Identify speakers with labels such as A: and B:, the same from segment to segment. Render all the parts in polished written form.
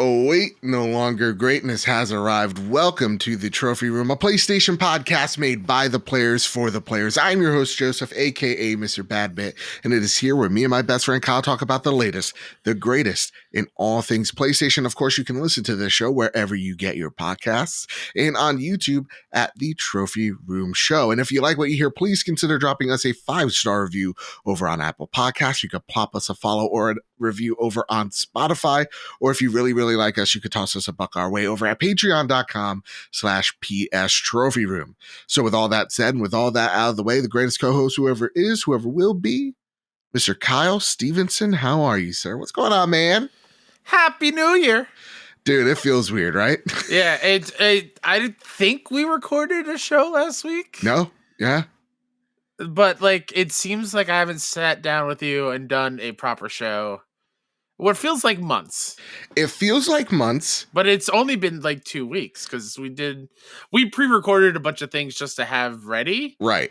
A: Oh, wait, no longer greatness has arrived. Welcome to the Trophy Room, a PlayStation podcast made by the players for the players. I'm your host, Joseph, aka Mr. Badbit, and it is here where me and my best friend Kyle talk about the latest, the greatest in all things PlayStation. Of course, you can listen to this show wherever you get your podcasts and on YouTube at the Trophy Room Show. And if you like what you hear, please consider dropping us a 5-star review over on Apple Podcasts. You could plop us a follow or a review over on Spotify, or if you really like us, you could toss us a buck our way over at patreon.com/PS Trophy Room. So with all that said, and with all that out of the way, the greatest co-host, whoever will be, Mr. Kyle Stevenson. How are you, sir? What's going on, man?
B: Happy New Year.
A: Dude, it feels weird, right?
B: Yeah, I think we recorded a show last week.
A: No? Yeah?
B: But, it seems like I haven't sat down with you and done a proper show. What feels like months.
A: It feels like months.
B: But it's only been 2 weeks because we pre-recorded a bunch of things just to have ready.
A: Right.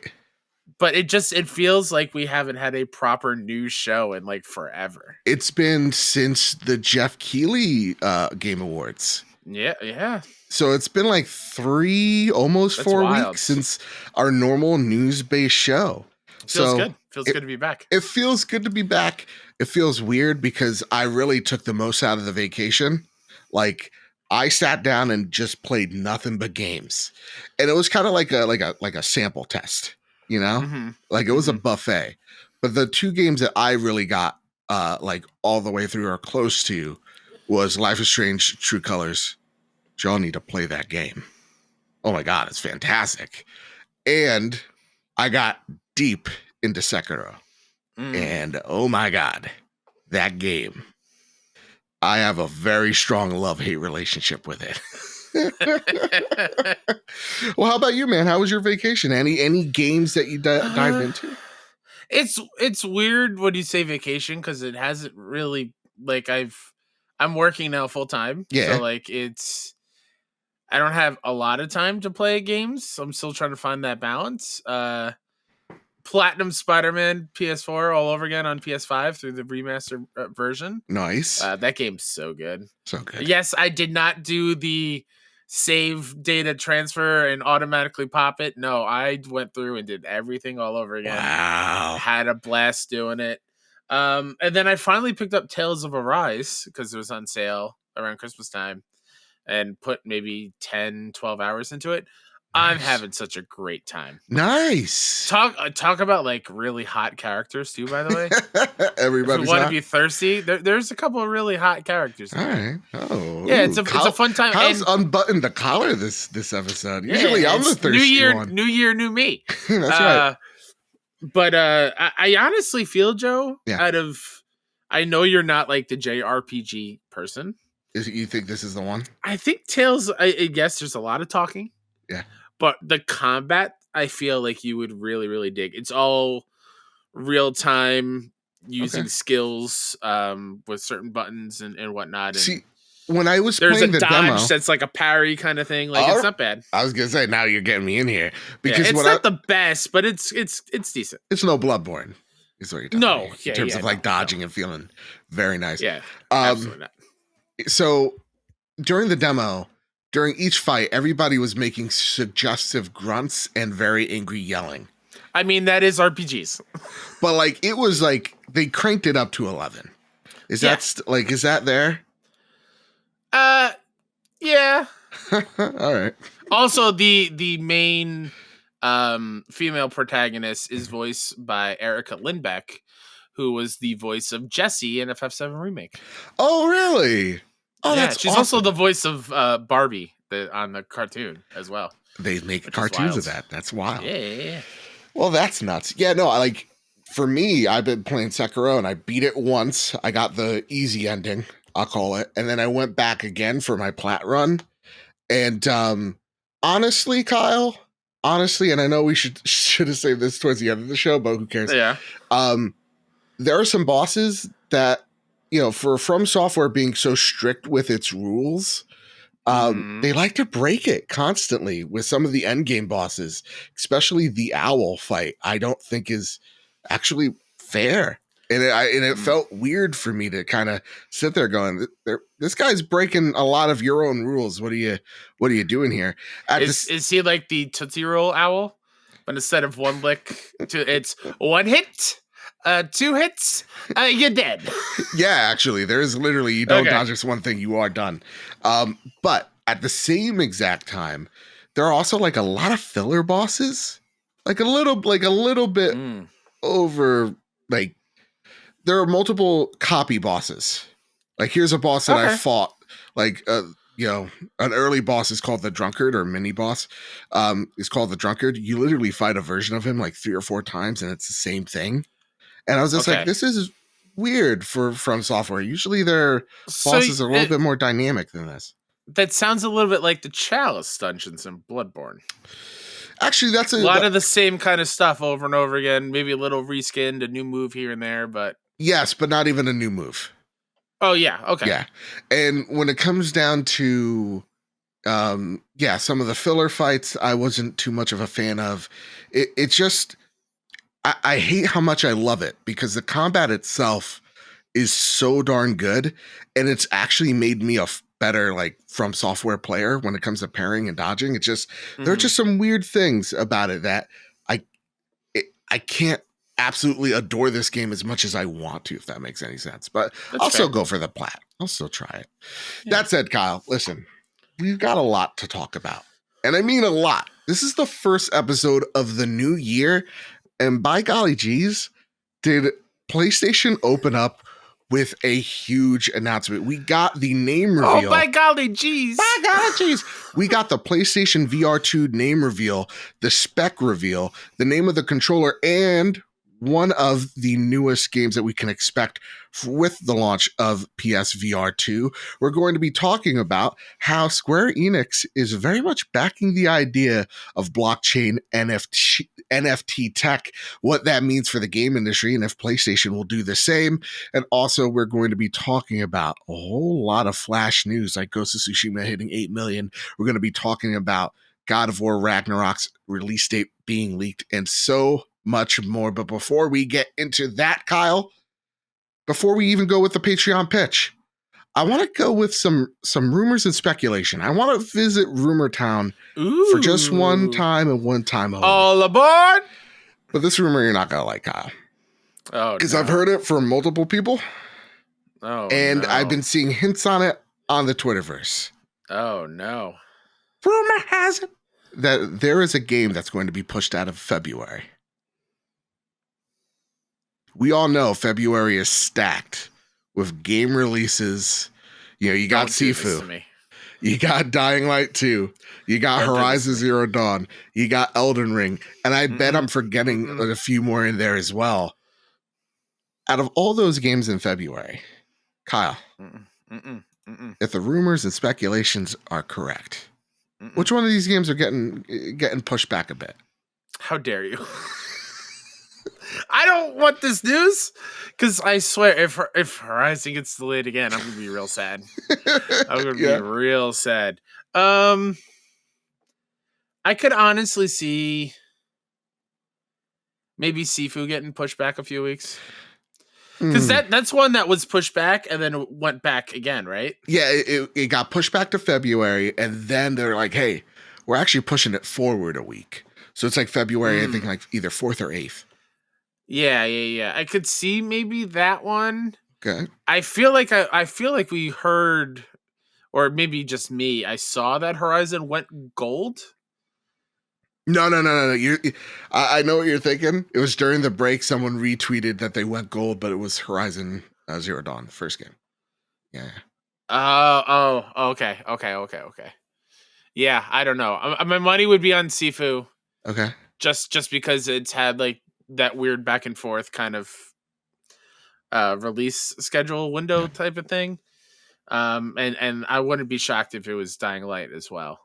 B: But it feels like we haven't had a proper news show in forever.
A: It's been since the Jeff Keighley Game Awards.
B: Yeah.
A: So it's been almost 4 weeks since our normal news-based show.
B: Feels good. Feels good to be back.
A: It feels good to be back. It feels weird because I really took the most out of the vacation. I sat down and just played nothing but games, and it was kind of like a sample test, you know.
B: Mm-hmm.
A: It was a buffet. But the two games that I really got all the way through or close to was Life is Strange: True Colors. Y'all need to play that game. Oh my god, it's fantastic. And I got deep into Sekiro. And oh my god, that game. I have a very strong love-hate relationship with it. Well, how about you, man? How was your vacation? Any games that you dived into?
B: It's weird when you say vacation because it hasn't really I'm working now full time.
A: Yeah.
B: So I don't have a lot of time to play games. I'm still trying to find that balance. Platinum Spider-Man PS4 all over again on PS5 through the remastered version.
A: Nice.
B: That game's so good.
A: So good.
B: Yes, I did not do the save data transfer and automatically pop it. No, I went through and did everything all over again.
A: Wow.
B: Had a blast doing it. And then I finally picked up Tales of Arise because it was on sale around Christmas time and put maybe 10, 12 hours into it. Nice. I'm having such a great time.
A: Nice.
B: Talk about really hot characters too, by the way.
A: Everybody's
B: if you want to be thirsty, there's a couple of really hot characters.
A: All right. Oh.
B: Yeah, it's a fun time.
A: How's unbuttoned the collar this episode? Usually I'm the thirsty one.
B: New year, new me.
A: That's right.
B: But I honestly feel, Joe,
A: yeah.
B: I know you're not the JRPG person.
A: You think this is the one?
B: I think Tales, I guess there's a lot of talking.
A: Yeah.
B: But the combat, I feel like you would really, really dig. It's all real time using skills with certain buttons and whatnot. And
A: see, when I was
B: there's
A: playing the
B: dodge
A: demo,
B: that's like a parry kind of thing. It's not bad.
A: I was gonna say, now you're getting me in here because
B: it's not the best, but it's decent.
A: It's no Bloodborne. Is what you're talking about. In terms of dodging and feeling very nice.
B: Yeah, absolutely not.
A: So during the demo, during each fight, everybody was making suggestive grunts and very angry yelling.
B: I mean, that is RPGs.
A: But it was they cranked it up to 11. Is that there?
B: Yeah.
A: All right.
B: Also, the main female protagonist is voiced by Erica Lindbeck, who was the voice of Jessie in FF7 Remake.
A: Oh, really? Oh,
B: yeah,
A: that's
B: she's
A: awesome.
B: Also the voice of Barbie on the cartoon as well.
A: They make cartoons of that. That's wild.
B: Yeah.
A: Well, that's nuts. Yeah, no, for me, I've been playing Sekiro and I beat it once. I got the easy ending, I'll call it. And then I went back again for my plat run. And honestly, Kyle, and I know we should have saved this towards the end of the show, but who cares?
B: Yeah.
A: There are some bosses that, for From Software being so strict with its rules, they like to break it constantly with some of the end game bosses, especially the owl fight. I don't think is actually fair it felt weird for me to kind of sit there going, this guy's breaking a lot of your own rules. What are you doing here?
B: Is he like the Tootsie Roll owl? But instead of one lick, it's one hit, 2 hits, you're dead.
A: Yeah, actually, there is literally, you don't dodge this one thing, you are done. But at the same exact time, there are also like a lot of filler bosses, like a little bit over. Like there are multiple copy bosses. Like here's a boss that I fought. Like an early boss is called the Drunkard, or mini boss is called the Drunkard. You literally fight a version of him like 3 or 4 times, and it's the same thing. And I was just like, this is weird from Software. Usually their bosses are a little bit more dynamic than this.
B: That sounds a little bit like the Chalice dungeons in Bloodborne.
A: Actually, that's
B: a lot of the same kind of stuff over and over again. Maybe a little reskinned, a new move here and there, but
A: yes, but not even a new move.
B: Oh yeah, okay.
A: Yeah, and when it comes down to, some of the filler fights, I wasn't too much of a fan of. It's just, I hate how much I love it because the combat itself is so darn good, and it's actually made me a better like From Software player when it comes to parrying and dodging. It's just there are just some weird things about it that I can't absolutely adore this game as much as I want to, if that makes any sense. But I'll still go for the plat. I'll still try it. Yeah. That said, Kyle, listen, we've got a lot to talk about. And I mean a lot. This is the first episode of the new year. And by golly geez, did PlayStation open up with a huge announcement. We got the name reveal.
B: Oh, by golly geez.
A: By golly geez. We got the PlayStation VR2 name reveal, the spec reveal, the name of the controller, and one of the newest games that we can expect with the launch of PSVR 2. We're going to be talking about how Square Enix is very much backing the idea of blockchain NFT tech, what that means for the game industry, and if PlayStation will do the same. And also, we're going to be talking about a whole lot of flash news, like Ghost of Tsushima hitting 8 million. We're going to be talking about God of War Ragnarok's release date being leaked, and so much more. But before we get into that, Kyle, before we even go with the Patreon pitch, I want to go with some rumors and speculation. I want to visit Rumor Town for just one time and one time only.
B: All aboard!
A: But this rumor you're not going to like, Kyle.
B: Oh,
A: because I've heard it from multiple people.
B: Oh,
A: and I've been seeing hints on it on the Twitterverse.
B: Oh, no.
A: Rumor has it that there is a game that's going to be pushed out of February. We all know February is stacked with game releases. You know, you got Sifu. You got Dying Light 2. You got Horizon Zero Dawn. You got Elden Ring. And I bet I'm forgetting a few more in there as well. Out of all those games in February, Kyle, if the rumors and speculations are correct, which one of these games are getting pushed back a bit?
B: How dare you? I don't want this news, because I swear, if Horizon gets delayed again, I'm gonna be real sad. I'm gonna be real sad. I could honestly see maybe Sifu getting pushed back a few weeks, because that's one that was pushed back and then went back again, right?
A: Yeah, it got pushed back to February, and then they're like, "Hey, we're actually pushing it forward a week." So it's like February, I think, like either 4th or 8th.
B: Yeah. I could see maybe that one.
A: Okay.
B: I feel like we heard, or maybe just me, I saw that Horizon went gold.
A: No. I know what you're thinking. It was during the break. Someone retweeted that they went gold, but it was Horizon Zero Dawn, the first game. Yeah.
B: Okay. Yeah, I don't know. My money would be on Sifu.
A: Okay.
B: Just because it's had like that weird back and forth kind of release schedule window type of thing. And I wouldn't be shocked if it was Dying Light as well.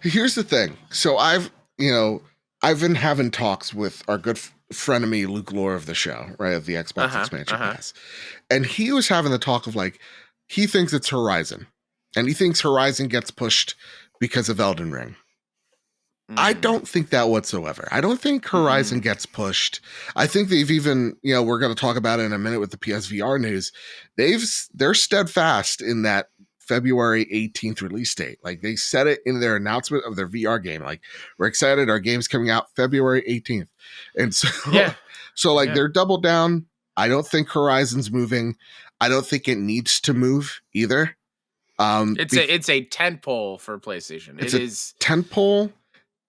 A: Here's the thing. So I've been having talks with our good frenemy Luke Lore of the show, right, of the Xbox expansion pass. And he was having the talk of like, he thinks it's Horizon. And he thinks Horizon gets pushed because of Elden Ring. I
B: Mm.
A: don't think that whatsoever. I don't think Horizon
B: Mm-mm.
A: gets pushed. I think they've even, we're going to talk about it in a minute with the PSVR news. They're steadfast in that February 18th release date. Like they said it in their announcement of their VR game. Like we're excited, our game's coming out February 18th. And so
B: Yeah.
A: so like
B: Yeah.
A: they're double down. I don't think Horizon's moving. I don't think it needs to move either.
B: It's a tentpole for PlayStation.
A: It's
B: It
A: a
B: is.
A: tentpole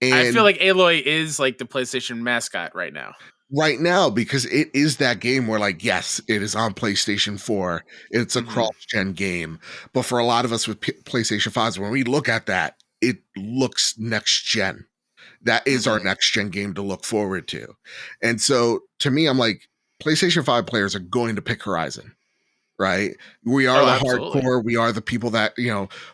B: I feel
A: and
B: like Aloy is like the PlayStation mascot right now.
A: right now because it is that game where like yes it is on PlayStation 4, it's a
B: Mm-hmm.
A: cross-gen game, but for a lot of us with PlayStation 5s, when we look at that, it looks next gen. That is our
B: Mm-hmm.
A: next gen game to look forward to. And so to me, I'm like, PlayStation 5 players are going to pick Horizon, right? We are
B: Oh,
A: the
B: absolutely.
A: hardcore. We are the people that,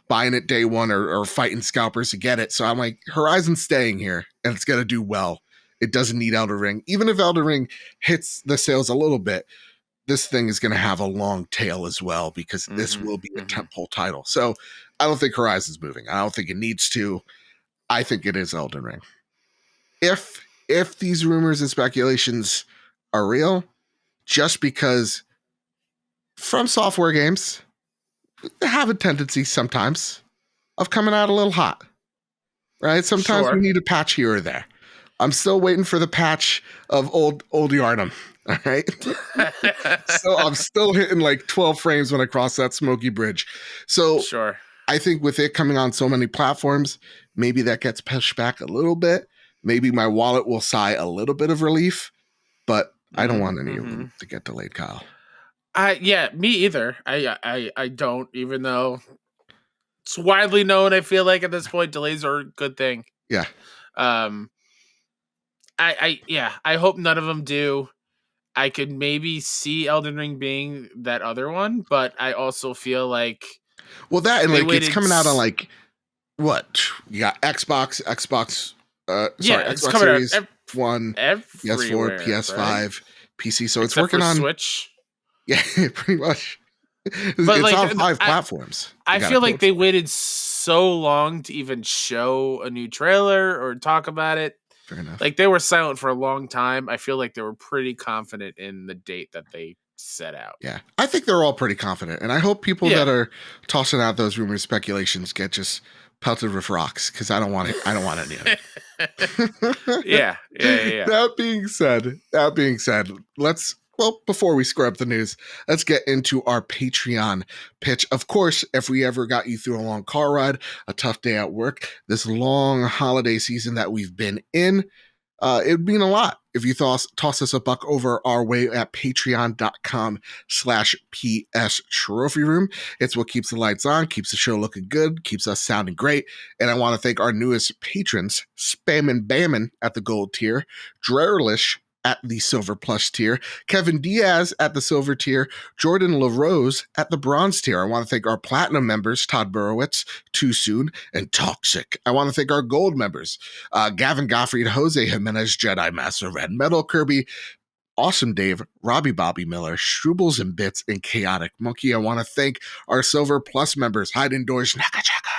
A: buying it day one or fighting scalpers to get it. So I'm like, Horizon's staying here and it's going to do well. It doesn't need Elden Ring. Even if Elden Ring hits the sales a little bit, this thing is going to have a long tail as well because this
B: Mm-hmm.
A: will be a
B: Mm-hmm.
A: tentpole title. So I don't think Horizon's moving. I don't think it needs to. I think it is Elden Ring. If these rumors and speculations are real, just because From Software games have a tendency sometimes of coming out a little hot, right? Sometimes we
B: Sure.
A: need a patch here or there. I'm still waiting for the patch of old Yarnum. All right. So I'm still hitting like 12 frames when I cross that smoky bridge. So
B: Sure.
A: I think with it coming on so many platforms, maybe that gets pushed back a little bit. Maybe my wallet will sigh a little bit of relief, but I don't want any of
B: Mm-hmm.
A: them to get delayed, Kyle.
B: Yeah, me either. I don't, even though it's widely known. I feel like at this point, delays are a good thing.
A: Yeah.
B: Um, I hope none of them do. I could maybe see Elden Ring being that other one, but I also feel like
A: Well, that and
B: they
A: like it's
B: waited.
A: coming out on like what? You got Xbox,
B: Yeah, it's
A: Xbox
B: coming out
A: Series One, PS4,
B: everywhere, right?
A: PS5, PC. So it's
B: Except
A: working
B: for
A: on,
B: Switch.
A: yeah, pretty much.
B: But
A: It's
B: like,
A: on five platforms. You
B: I
A: got a
B: feel like
A: port
B: they
A: for it.
B: waited so long to even show a new trailer or talk about it.
A: Fair enough.
B: Like they were silent for a long time. I feel like they were pretty confident in the date that they set out.
A: Yeah, I think they're all pretty confident, and I hope people that
B: Yeah.
A: are tossing out those rumors, speculations, get just pelted with rocks because I don't want it. I don't want any of it.
B: Yeah.
A: That being said, before we scrub the news, let's get into our Patreon pitch. Of course, if we ever got you through a long car ride, a tough day at work, this long holiday season that we've been in, it'd mean a lot if you toss us a buck over our way at patreon.com/PS Trophy Room. It's what keeps the lights on, keeps the show looking good, keeps us sounding great. And I want to thank our newest patrons, Spammin' Bammin' at the gold tier, Drerlish at the silver plus tier, Kevin Diaz at the silver tier, Jordan LaRose at the bronze tier. I want to thank our platinum members, Todd Burowitz, Too Soon, and Toxic. I want to thank our gold members, Gavin Gottfried, Jose Jimenez, Jedi Master, Red Metal Kirby, Awesome Dave, Robbie Bobby Miller, Strubles and Bits, and Chaotic Monkey. I want to thank our Silver Plus members, Hide Indoors, Nakachaka,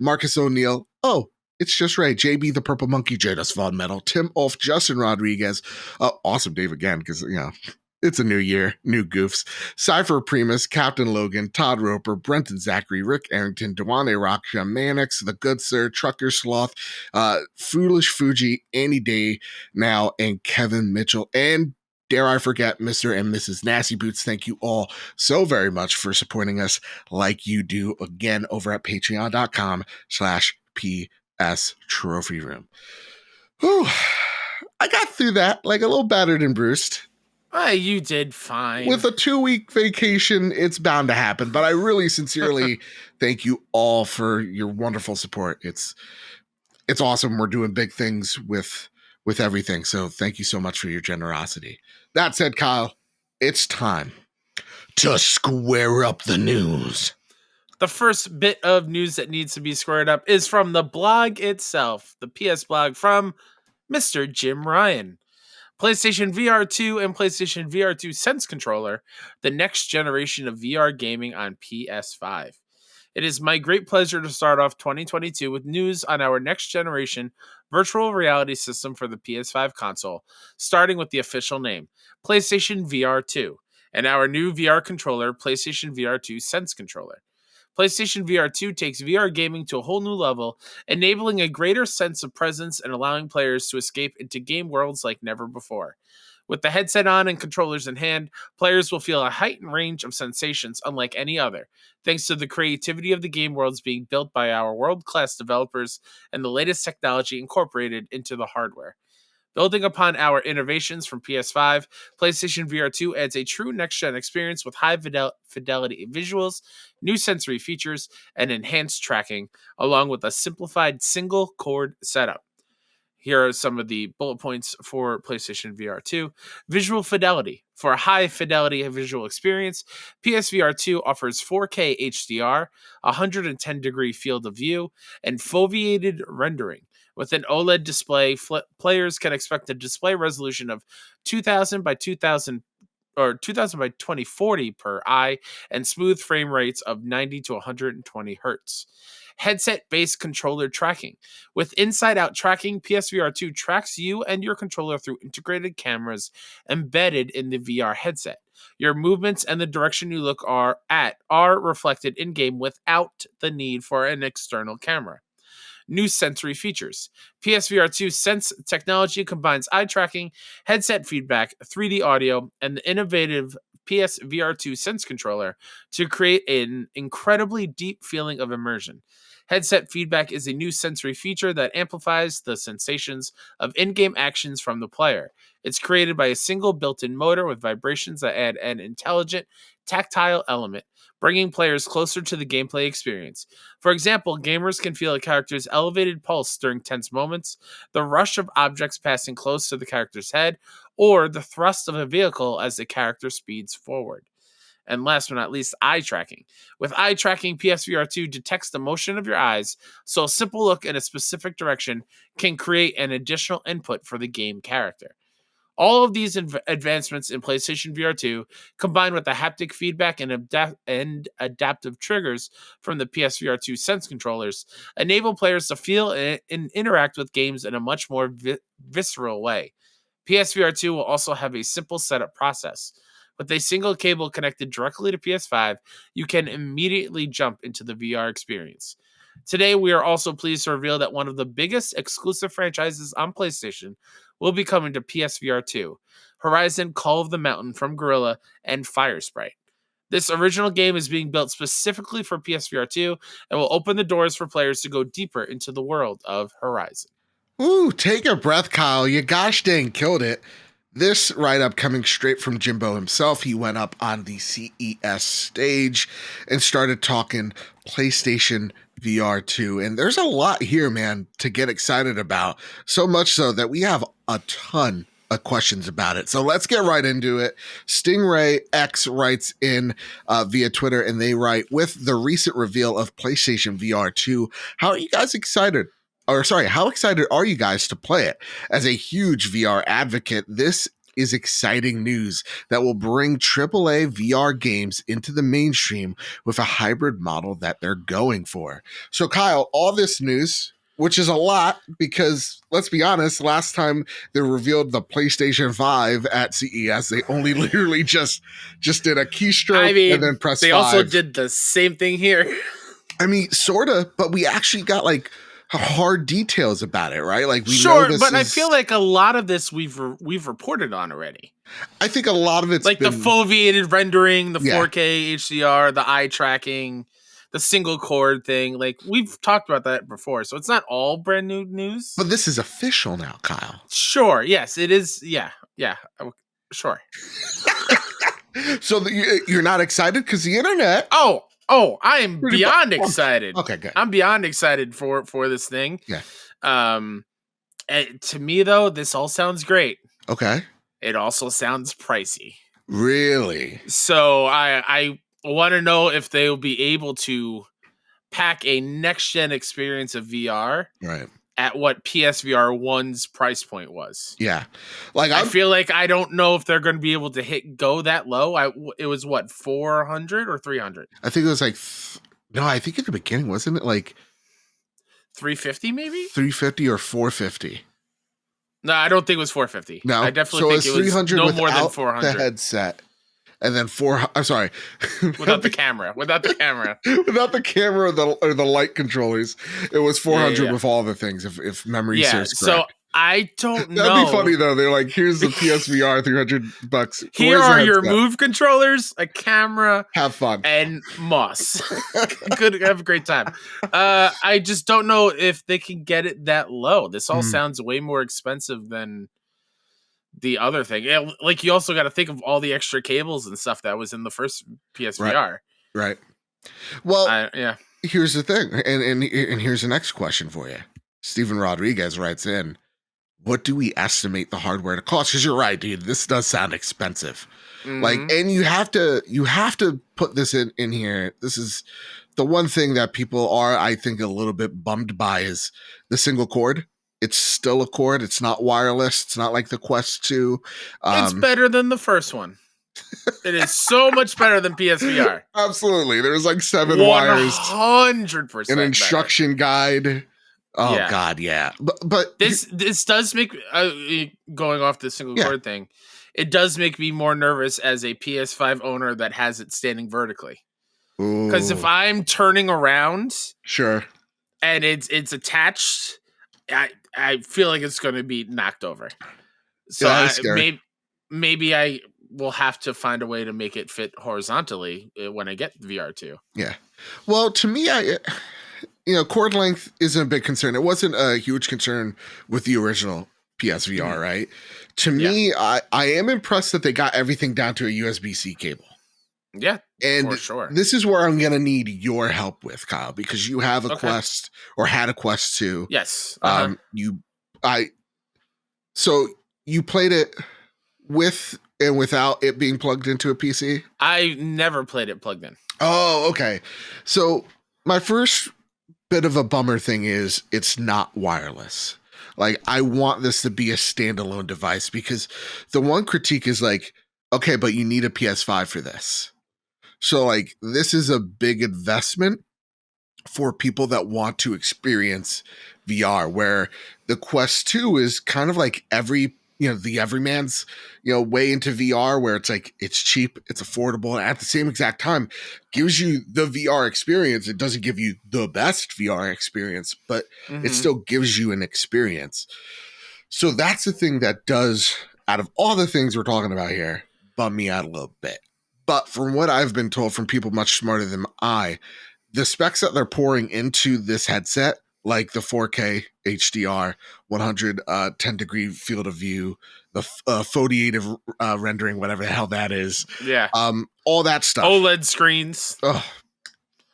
A: Marcus O'Neill. Oh, it's just right. JB the Purple Monkey, Jadus Von Metal, Tim Ulf, Justin Rodriguez. Awesome Dave again, because, it's a new year, new goofs. Cypher Primus, Captain Logan, Todd Roper, Brenton Zachary, Rick Arrington, Dewane Raksha, Mannix, The Good Sir, Trucker Sloth, Foolish Fuji, Andy Day now, and Kevin Mitchell. And dare I forget, Mr. and Mrs. Nasty Boots. Thank you all so very much for supporting us like you do again over at patreon.com/PS Trophy Room. Whew. I got through that like a little battered and bruised.
B: You did fine.
A: With a 2-week vacation, it's bound to happen. But I really sincerely thank you all for your wonderful support. It's awesome. We're doing big things with everything. So thank you so much for your generosity. That said, Kyle, it's time to square up the news.
B: The first bit of news that needs to be squared up is from the blog itself, the PS blog from Mr. Jim Ryan. PlayStation VR2 and PlayStation VR2 Sense Controller, the next generation of VR gaming on PS5. It is my great pleasure to start off 2022 with news on our next generation virtual reality system for the PS5 console, starting with the official name, PlayStation VR2, and our new VR controller, PlayStation VR2 Sense Controller. PlayStation VR2 takes VR gaming to a whole new level, enabling a greater sense of presence and allowing players to escape into game worlds like never before. With the headset on and controllers in hand, players will feel a heightened range of sensations unlike any other, thanks to the creativity of the game worlds being built by our world class developers and the latest technology incorporated into the hardware. Building upon our innovations from PS5, PlayStation VR2 adds a true next gen experience with high fidelity visuals, new sensory features, and enhanced tracking, along with a simplified single cord setup. Here are some of the bullet points for PlayStation VR2. Visual fidelity. For a high fidelity visual experience, PSVR 2 offers 4K HDR, 110-degree field of view, and foveated rendering. With an OLED display, players can expect a display resolution of 2000 by 2000 or 2000 by 2040 per eye and smooth frame rates of 90 to 120 hertz. Headset-based controller tracking. With inside-out tracking, PSVR 2 tracks you and your controller through integrated cameras embedded in the VR headset. Your movements and the direction you look are reflected in-game without the need for an external camera. New sensory features. PSVR 2 Sense technology combines eye tracking, headset feedback, 3D audio, and the innovative PSVR 2 Sense controller to create an incredibly deep feeling of immersion. Headset feedback is a new sensory feature that amplifies the sensations of in-game actions from the player. It's created by a single built-in motor with vibrations that add an intelligent, tactile element, bringing players closer to the gameplay experience. For example, gamers can feel a character's elevated pulse during tense moments, the rush of objects passing close to the character's head, or the thrust of a vehicle as the character speeds forward. And last but not least, eye tracking. With eye tracking, PSVR 2 detects the motion of your eyes, so a simple look in a specific direction can create an additional input for the game character. All of these advancements in PlayStation VR 2, combined with the haptic feedback and adaptive triggers from the PSVR 2 Sense controllers, enable players to feel and interact with games in a much more visceral way. PSVR 2 will also have a simple setup process. With a single cable connected directly to PS5, you can immediately jump into the VR experience. Today, we are also pleased to reveal that one of the biggest exclusive franchises on PlayStation will be coming to PSVR 2, Horizon Call of the Mountain from Guerrilla and Firesprite. This original game is being built specifically for PSVR 2 and will open the doors for players to go deeper into the world of Horizon.
A: Ooh, take a breath, Kyle. You gosh dang killed it. This write-up coming straight from Jimbo himself. He went up on the CES stage and started talking PlayStation VR 2. And there's a lot here, man, to get excited about. So much so that we have a ton of questions about it. So let's get right into it. Stingray X writes in via Twitter, and they write, with the recent reveal of PlayStation VR 2, how are you guys excited? How excited are you guys to play it? As a huge VR advocate, this is exciting news that will bring AAA VR games into the mainstream with a hybrid model that they're going for. So, Kyle, all this news, which is a lot because, let's be honest, last time they revealed the PlayStation 5 at CES, they only literally just did a keystroke and then press 5.
B: They also did the same thing here.
A: I mean, sort of, but we actually got like hard details about it, right? Like we
B: know
A: this
B: but I feel like a lot of this we've reported on already.
A: I think a lot of it's
B: like the foveated rendering, the 4K HDR, the eye tracking, the single cord thing. Like we've talked about that before, so it's not all brand new news.
A: But this is official now, Kyle.
B: Sure, yes, it is. Yeah, sure.
A: So you're not excited because the internet?
B: Oh, I am beyond excited.
A: Okay, good.
B: I'm beyond excited for this thing.
A: Yeah.
B: To me though, this all sounds great.
A: Okay.
B: It also sounds pricey.
A: Really?
B: So I want to know if they will be able to pack a next gen experience of VR.
A: Right.
B: At what PSVR 1's price point was.
A: Yeah. Like
B: I feel like I don't know if they're going to be able to go that low. It was what, 400 or 300?
A: I think it was like No, I think at the beginning, wasn't it like
B: 350 maybe?
A: 350 or 450?
B: No, I don't think it was 450. I
A: No.
B: definitely
A: So
B: think
A: it's
B: it was
A: 300
B: no more than
A: without the
B: 400
A: headset. And then I'm sorry.
B: without the camera. Without the camera.
A: Without the camera or the light controllers. It was 400 with all the things, if memory serves
B: So
A: correct.
B: I don't know.
A: That'd be funny though. They're like, here's the PSVR, $300.
B: Here are your Move controllers, a camera,
A: have fun,
B: and moss. Good, have a great time. I just don't know if they can get it that low. This all sounds way more expensive than the other thing. Yeah, like you also got to think of all the extra cables and stuff that was in the first PSVR.
A: Right. Well,
B: yeah.
A: Here's the thing, and here's the next question for you. Steven Rodriguez writes in, what do we estimate the hardware to cost? Because you're right, dude. This does sound expensive. Like, and you have to put this in here. This is the one thing that people are, I think, a little bit bummed by is the single cord. It's still a cord. It's not wireless. It's not like the Quest 2.
B: It's better than the first one. It is so much better than PSVR.
A: Absolutely. There's like 7 wires.
B: 100%.
A: An instruction guide. Oh
B: yeah.
A: God, yeah. But
B: this does make going off the single cord thing. It does make me more nervous as a PS5 owner that has it standing vertically. Because if I'm turning around,
A: sure,
B: and it's attached, I feel like it's going to be knocked over. So maybe I will have to find a way to make it fit horizontally when I get VR2.
A: Yeah. Well, to me, cord length isn't a big concern. It wasn't a huge concern with the original PSVR, right? To me, I am impressed that they got everything down to a USB-C cable.
B: Yeah,
A: and
B: for sure.
A: This is where I'm going to need your help with, Kyle, because you have a Quest or had a Quest 2.
B: Yes.
A: So you played it with and without it being plugged into a PC?
B: I never played it plugged in.
A: Oh, okay. So my first bit of a bummer thing is it's not wireless. Like, I want this to be a standalone device, because the one critique is like, okay, but you need a PS5 for this. So like, this is a big investment for people that want to experience VR, where the Quest 2 is kind of like the everyman's, way into VR, where it's like, it's cheap, it's affordable, and at the same exact time gives you the VR experience. It doesn't give you the best VR experience, but it still gives you an experience. So that's the thing that does, out of all the things we're talking about here, bum me out a little bit. But from what I've been told from people much smarter than I, the specs that they're pouring into this headset, like the 4K HDR, 110 degree field of view, the foveative rendering, whatever the hell that is.
B: Yeah.
A: All that stuff.
B: OLED screens.
A: Oh,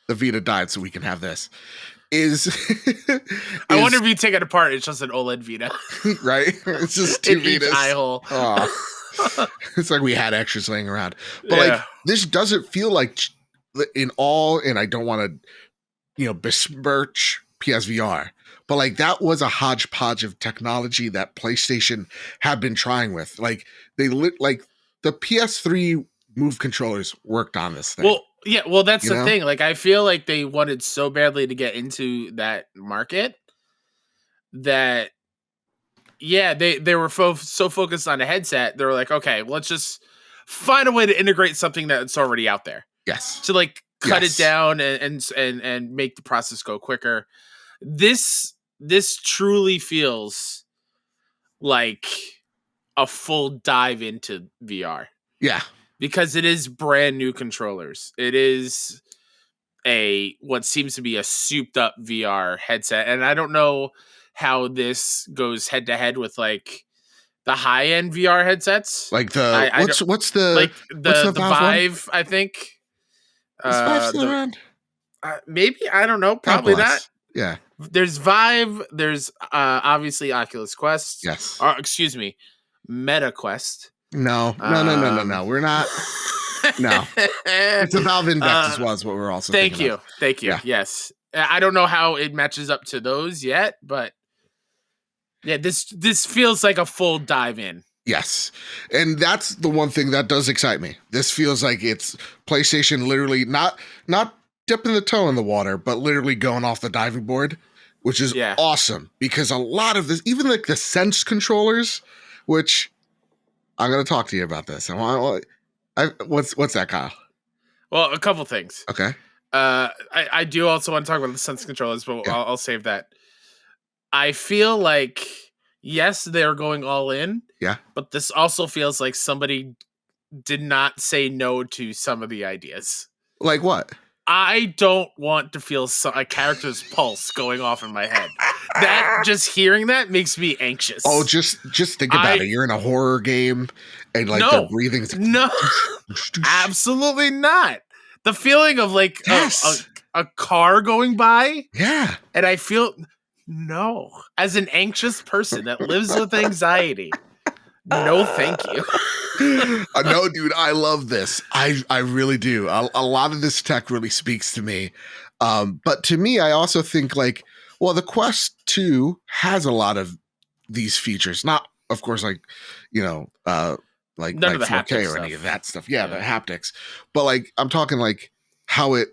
A: the Vita died so we can have this.
B: I wonder if you take it apart, it's just an OLED Vita.
A: Right? It's just two Vitas.
B: Each eye hole.
A: Oh. It's like we had extras laying around. But like, this doesn't feel like and I don't want to, besmirch PSVR, but like, that was a hodgepodge of technology that PlayStation had been trying with. Like, the PS3 Move controllers worked on this thing.
B: Well, that's the thing. Like, I feel like they wanted so badly to get into that market that, they were so focused on a headset. They were like, okay, let's just find a way to integrate something that's already out there.
A: Yes.
B: To like cut it down and make the process go quicker. This truly feels like a full dive into VR.
A: Yeah.
B: Because it is brand new controllers. It is what seems to be a souped up VR headset. And I don't know how this goes head to head with like the high end VR headsets.
A: Like what's the
B: Vive, I think.
A: Is Vive still around?
B: Maybe, I don't know. Probably not.
A: Yeah.
B: There's Vive. There's obviously Oculus Quest.
A: Yes.
B: Excuse me, Meta Quest.
A: No. We're not. No. It's a Valve Index as well, is what we're also thinking of.
B: Thank you. Yeah. Yes. I don't know how it matches up to those yet, but yeah, this feels like a full dive in.
A: Yes. And that's the one thing that does excite me. This feels like it's PlayStation literally not dipping the toe in the water, but literally going off the diving board, which is
B: Yeah.
A: awesome because a lot of this, even like the Sense controllers, which I'm going to talk to you about this. What's that, Kyle?
B: Well, a couple things.
A: Okay.
B: I do also want to talk about the Sense controllers, but
A: Yeah.
B: I'll save that. I feel like, yes, they're going all in.
A: Yeah.
B: But this also feels like somebody did not say no to some of the ideas.
A: Like what?
B: I don't want to feel a character's pulse going off in my head. That just hearing that makes me anxious.
A: Oh, just think about it. You're in a horror game and like their breathing.
B: No, absolutely not. The feeling of like a car going by.
A: Yeah.
B: And I feel, no, as an anxious person that lives with anxiety, no, thank you.
A: No, dude, I love this. I really do. A lot of this tech really speaks to me. But to me, I also think like, well, the Quest 2 has a lot of these features. Not, of course, like, like
B: none of the
A: 4K or
B: stuff.
A: any of that stuff. Yeah, the haptics. But like, I'm talking like how it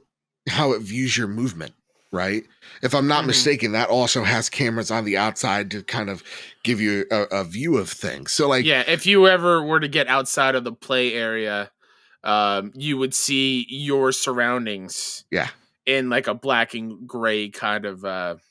A: views your movement. Right. If I'm not mistaken, that also has cameras on the outside to kind of give you a view of things. So like,
B: yeah, if you ever were to get outside of the play area, you would see your surroundings.
A: Yeah.
B: In like a black and gray kind of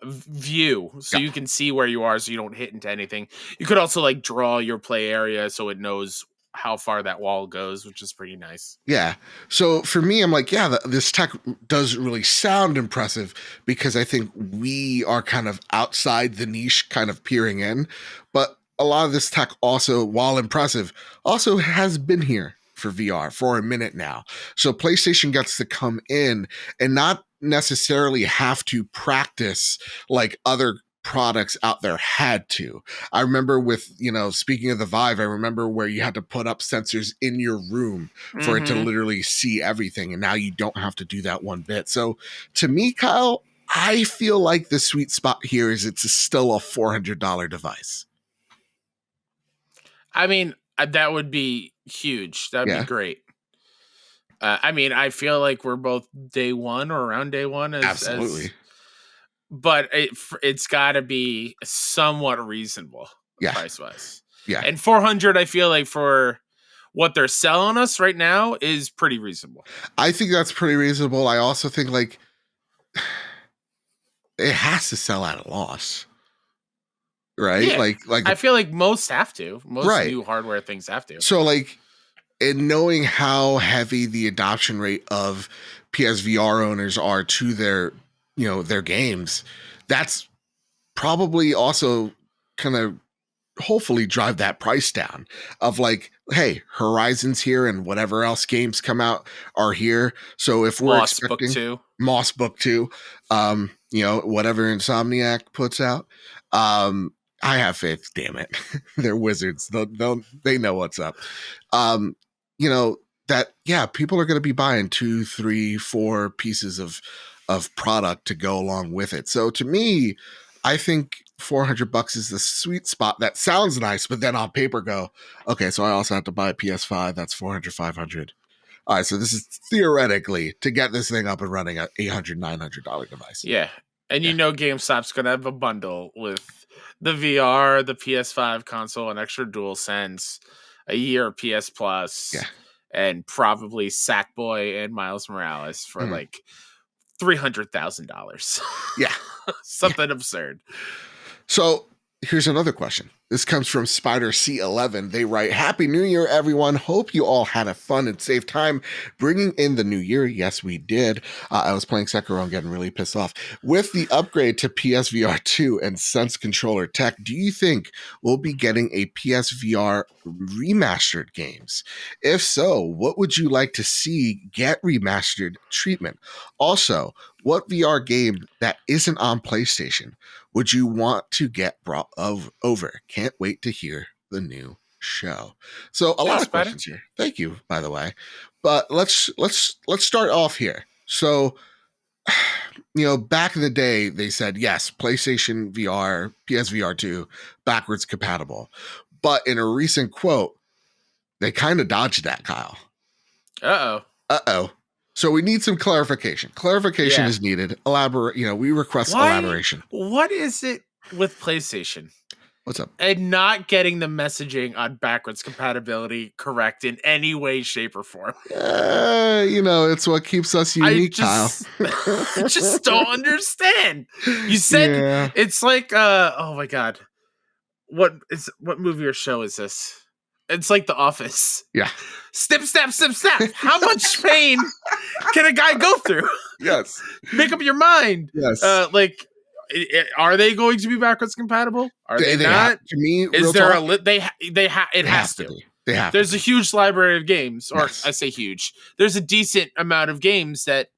B: view, so you can see where you are, so you don't hit into anything. You could also like draw your play area so it knows how far that wall goes, which is pretty nice.
A: Yeah. So for me, I'm like, yeah, this tech does really sound impressive because I think we are kind of outside the niche, kind of peering in. But a lot of this tech also, while impressive, also has been here for VR for a minute now. So PlayStation gets to come in and not necessarily have to practice like other products out there had to. I remember with, speaking of the Vive, I remember where you had to put up sensors in your room for it to literally see everything. And now you don't have to do that one bit. So to me, Kyle, I feel like the sweet spot here is it's still a $400 device.
B: I mean, that would be huge. That'd be great. I mean, I feel like we're both day one or around day one.
A: Absolutely.
B: But it's got to be somewhat reasonable price-wise.
A: Yeah.
B: And 400, I feel like for what they're selling us right now is pretty reasonable.
A: I think that's pretty reasonable. I also think like it has to sell at a loss. Right?
B: Yeah.
A: Like
B: I feel like most have to. Most new hardware things have to.
A: So like, and knowing how heavy the adoption rate of PSVR owners are to their games, that's probably also kind of hopefully drive that price down of like, hey, Horizon's here and whatever else games come out are here. So if we're expecting Moss Book 2, whatever Insomniac puts out, I have faith, damn it. They're wizards. They know what's up. People are going to be buying 2, 3, 4 pieces of product to go along with it. So to me, I think $400 is the sweet spot. That sounds nice, but then on paper go, okay, so I also have to buy a PS5. That's $400, $500. All right, so this is theoretically to get this thing up and running at $800, $900 device.
B: Yeah, and GameStop's going to have a bundle with the VR, the PS5 console, an extra DualSense, a year of PS Plus, and probably Sackboy and Miles Morales for like $300,000.
A: Yeah.
B: Something absurd.
A: So here's another question. This comes from Spider C11. They write, Happy New Year, everyone. Hope you all had a fun and safe time bringing in the new year. Yes, we did. I was playing Sekiro and getting really pissed off. With the upgrade to PSVR 2 and Sense controller tech, do you think we'll be getting a PSVR remastered games? If so, what would you like to see get remastered treatment? Also, what VR game that isn't on PlayStation would you want to get brought over? Can't wait to hear the new show. So a lot of questions here. Thank you, by the way. But let's start off here. So, back in the day, they said, yes, PlayStation VR, PSVR 2, backwards compatible. But in a recent quote, they kind of dodged that, Kyle.
B: Uh-oh.
A: Uh-oh. So we need some clarification. Clarification
B: Yeah.
A: is needed. Elaborate, we request
B: Why?
A: elaboration.
B: What is it with PlayStation
A: What's up?
B: and not getting the messaging on backwards compatibility correct in any way, shape, or form?
A: It's what keeps us unique, Kyle.
B: I just don't understand. You said it's like oh my god. What movie or show is this? It's like The Office.
A: Yeah.
B: Snip, snap, snip, snap. How much pain can a guy go through?
A: Yes.
B: Make up your mind.
A: Yes.
B: Are they going to be backwards compatible? Are they not?
A: To me,
B: is there it has to.
A: They have.
B: There's a huge library of games, or
A: Yes.
B: I say huge. There's a decent amount of games that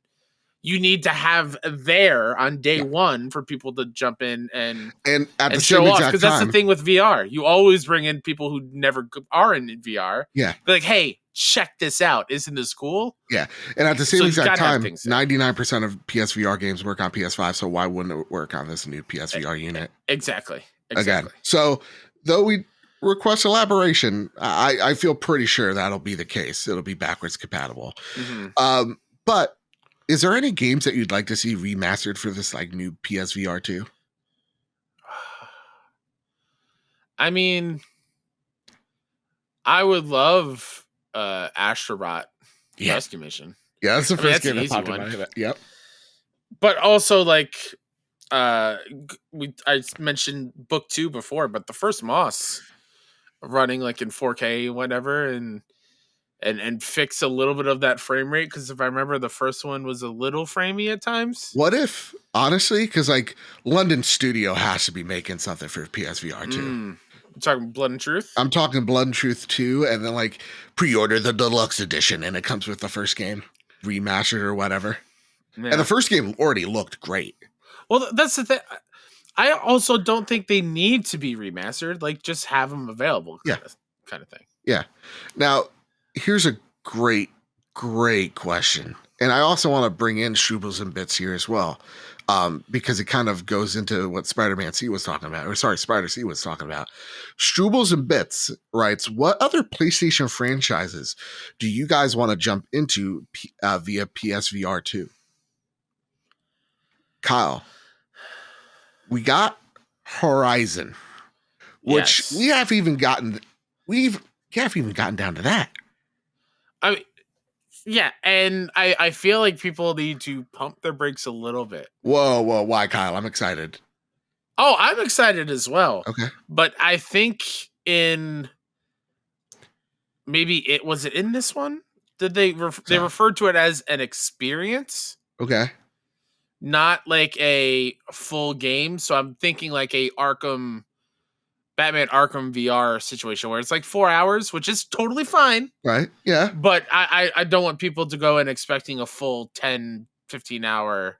B: you need to have there on day one for people to jump in and
A: at the
B: show
A: same
B: off.
A: exact
B: Because that's the thing with VR. You always bring in people who never are in VR.
A: Yeah.
B: Be like, hey, check this out. Isn't this cool?
A: Yeah. And at the same exact time,
B: 99%
A: of PSVR games work on PS5. So why wouldn't it work on this new PSVR unit?
B: Exactly.
A: Again. So though we request elaboration, I feel pretty sure that'll be the case. It'll be backwards compatible.
B: Mm-hmm.
A: But is there any games that you'd like to see remastered for this new PSVR 2?
B: I mean, I would love Astrobot Rescue Mission.
A: Yeah, that's the first game
B: that
A: popped in my head. Yep.
B: But also, I mentioned Book 2 before, but the first Moss running in 4K, whatever, and fix a little bit of that frame rate, because if I remember, the first one was a little framey at times.
A: What if, honestly, because London Studio has to be making something for PSVR 2.
B: You're talking Blood and Truth?
A: I'm talking Blood and Truth 2, and then pre-order the deluxe edition, and it comes with the first game remastered or whatever. Yeah. And the first game already looked great.
B: Well, that's the thing. I also don't think they need to be remastered. Just have them available. Kind of thing.
A: Yeah. Now, here's a great question. And I also want to bring in Strubles and Bits here as well, because it kind of goes into what Spider C was talking about. Strubles and Bits writes, what other PlayStation franchises do you guys want to jump into via PSVR 2? Kyle, we got Horizon, which we haven't even gotten down to that.
B: I mean, yeah, and I feel like people need to pump their brakes a little bit.
A: Whoa, why, Kyle? I'm excited.
B: Oh, I'm excited as well.
A: Okay.
B: But I think maybe was it in this one? Did they referred to it as an experience?
A: Okay.
B: Not a full game. So I'm thinking a Batman Arkham VR situation where it's 4 hours, which is totally fine.
A: Right. Yeah.
B: But I don't want people to go in expecting a full 10, 15 hour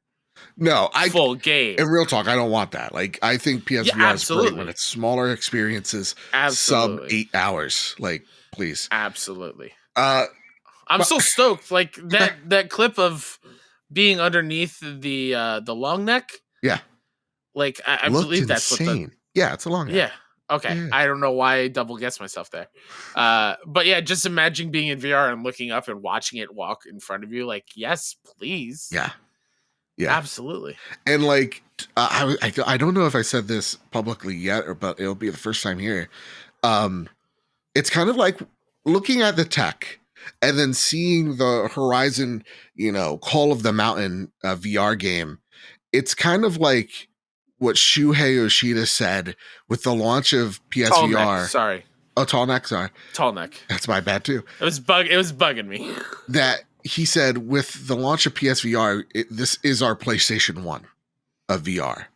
B: full game.
A: In real talk, I don't want that. I think PSVR is great when it's smaller experiences, sub 8 hours. Please.
B: Absolutely. I'm so stoked. That clip of being underneath the long neck.
A: Yeah.
B: I believe that's
A: insane. Yeah, it's a long neck.
B: Yeah. Okay. Yeah. I don't know why I double guessed myself there. But yeah, just imagine being in VR and looking up and watching it walk in front of you. Yes, please.
A: Yeah. Yeah.
B: Absolutely.
A: And I don't know if I said this publicly yet, but it'll be the first time here. It's kind of like looking at the tech and then seeing the Horizon, Call of the Mountain VR game. It's kind of like what Shuhei Yoshida said with the launch of PSVR.
B: Tall neck, sorry.
A: Oh, tall neck. Sorry.
B: Tall neck.
A: That's my bad too.
B: It was bugging me.
A: That he said with the launch of PSVR, this is our PlayStation 1 of VR.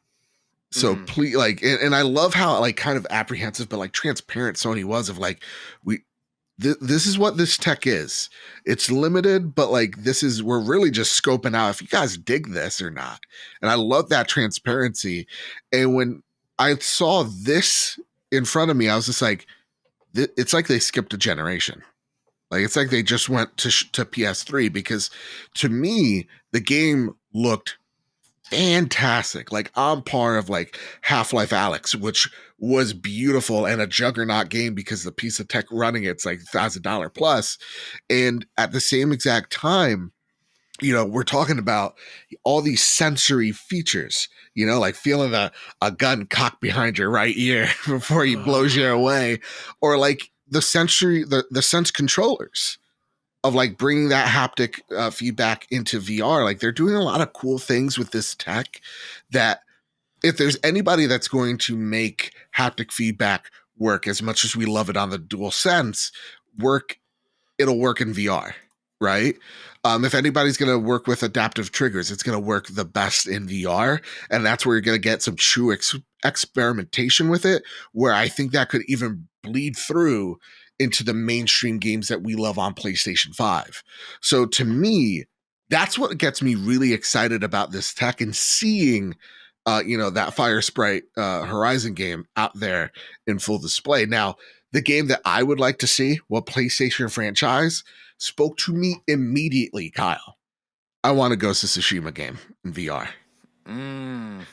A: So please, and I love how kind of apprehensive but transparent Sony was of this is what this tech is. It's limited, but we're really just scoping out if you guys dig this or not. And I love that transparency. And when I saw this in front of me, I was just it's like they skipped a generation. It's like they just went to PS3, because to me, the game looked fantastic. Like on par of like Half-Life Alyx, which was beautiful and a juggernaut game because the piece of tech running it's like $1,000 plus. And at the same exact time, we're talking about all these sensory features, like feeling a gun cocked behind your right ear before he blows you away, or like the sense controllers of like bringing that haptic feedback into VR. Like they're doing a lot of cool things with this tech that if there's anybody that's going to make haptic feedback work as much as we love it on the dual sense work, it'll work in VR, right? If anybody's going to work with adaptive triggers, it's going to work the best in VR. And that's where you're going to get some true experimentation with it, where I think that could even bleed through into the mainstream games that we love on PlayStation 5. So to me, that's what gets me really excited about this tech and seeing that Fire Sprite Horizon game out there in full display. Now, the game that I would like to see, what PlayStation franchise spoke to me immediately, Kyle. I want a Ghost of Tsushima game in VR.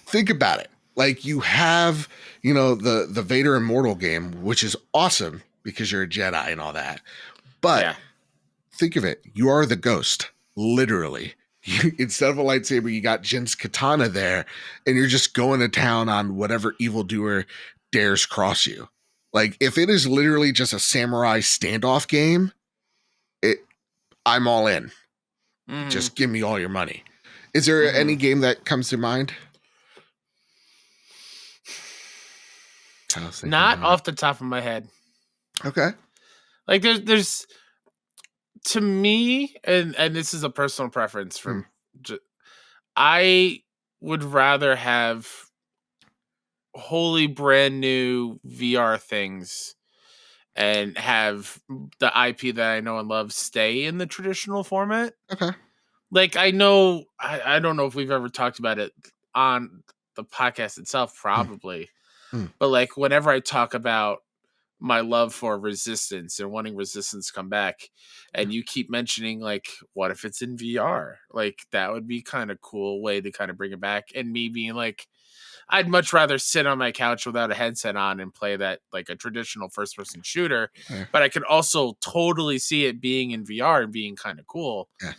A: Think about it. Like you have, the Vader Immortal game, which is awesome because you're a Jedi and all that. But think of it. You are the ghost, literally. Instead of a lightsaber, you got Jin's katana there, and you're just going to town on whatever evildoer dares cross you. Like if it is literally just a samurai standoff game, I'm all in. Just give me all your money. Is there any game that comes to mind?
B: Not off the top of my head.
A: Okay.
B: Like there's to me, and this is a personal preference from I would rather have wholly brand new VR things and have the IP that I know and love stay in the traditional format.
A: Okay.
B: Like I know, I don't know if we've ever talked about it on the podcast itself, probably. But like whenever I talk about my love for Resistance and wanting Resistance to come back, and you keep mentioning like, what if it's in VR? Like that would be kind of cool way to kind of bring it back. And me being like, I'd much rather sit on my couch without a headset on and play that like a traditional first person shooter.
A: Yeah.
B: But I could also totally see it being in VR and being kind of cool.
A: Yeah.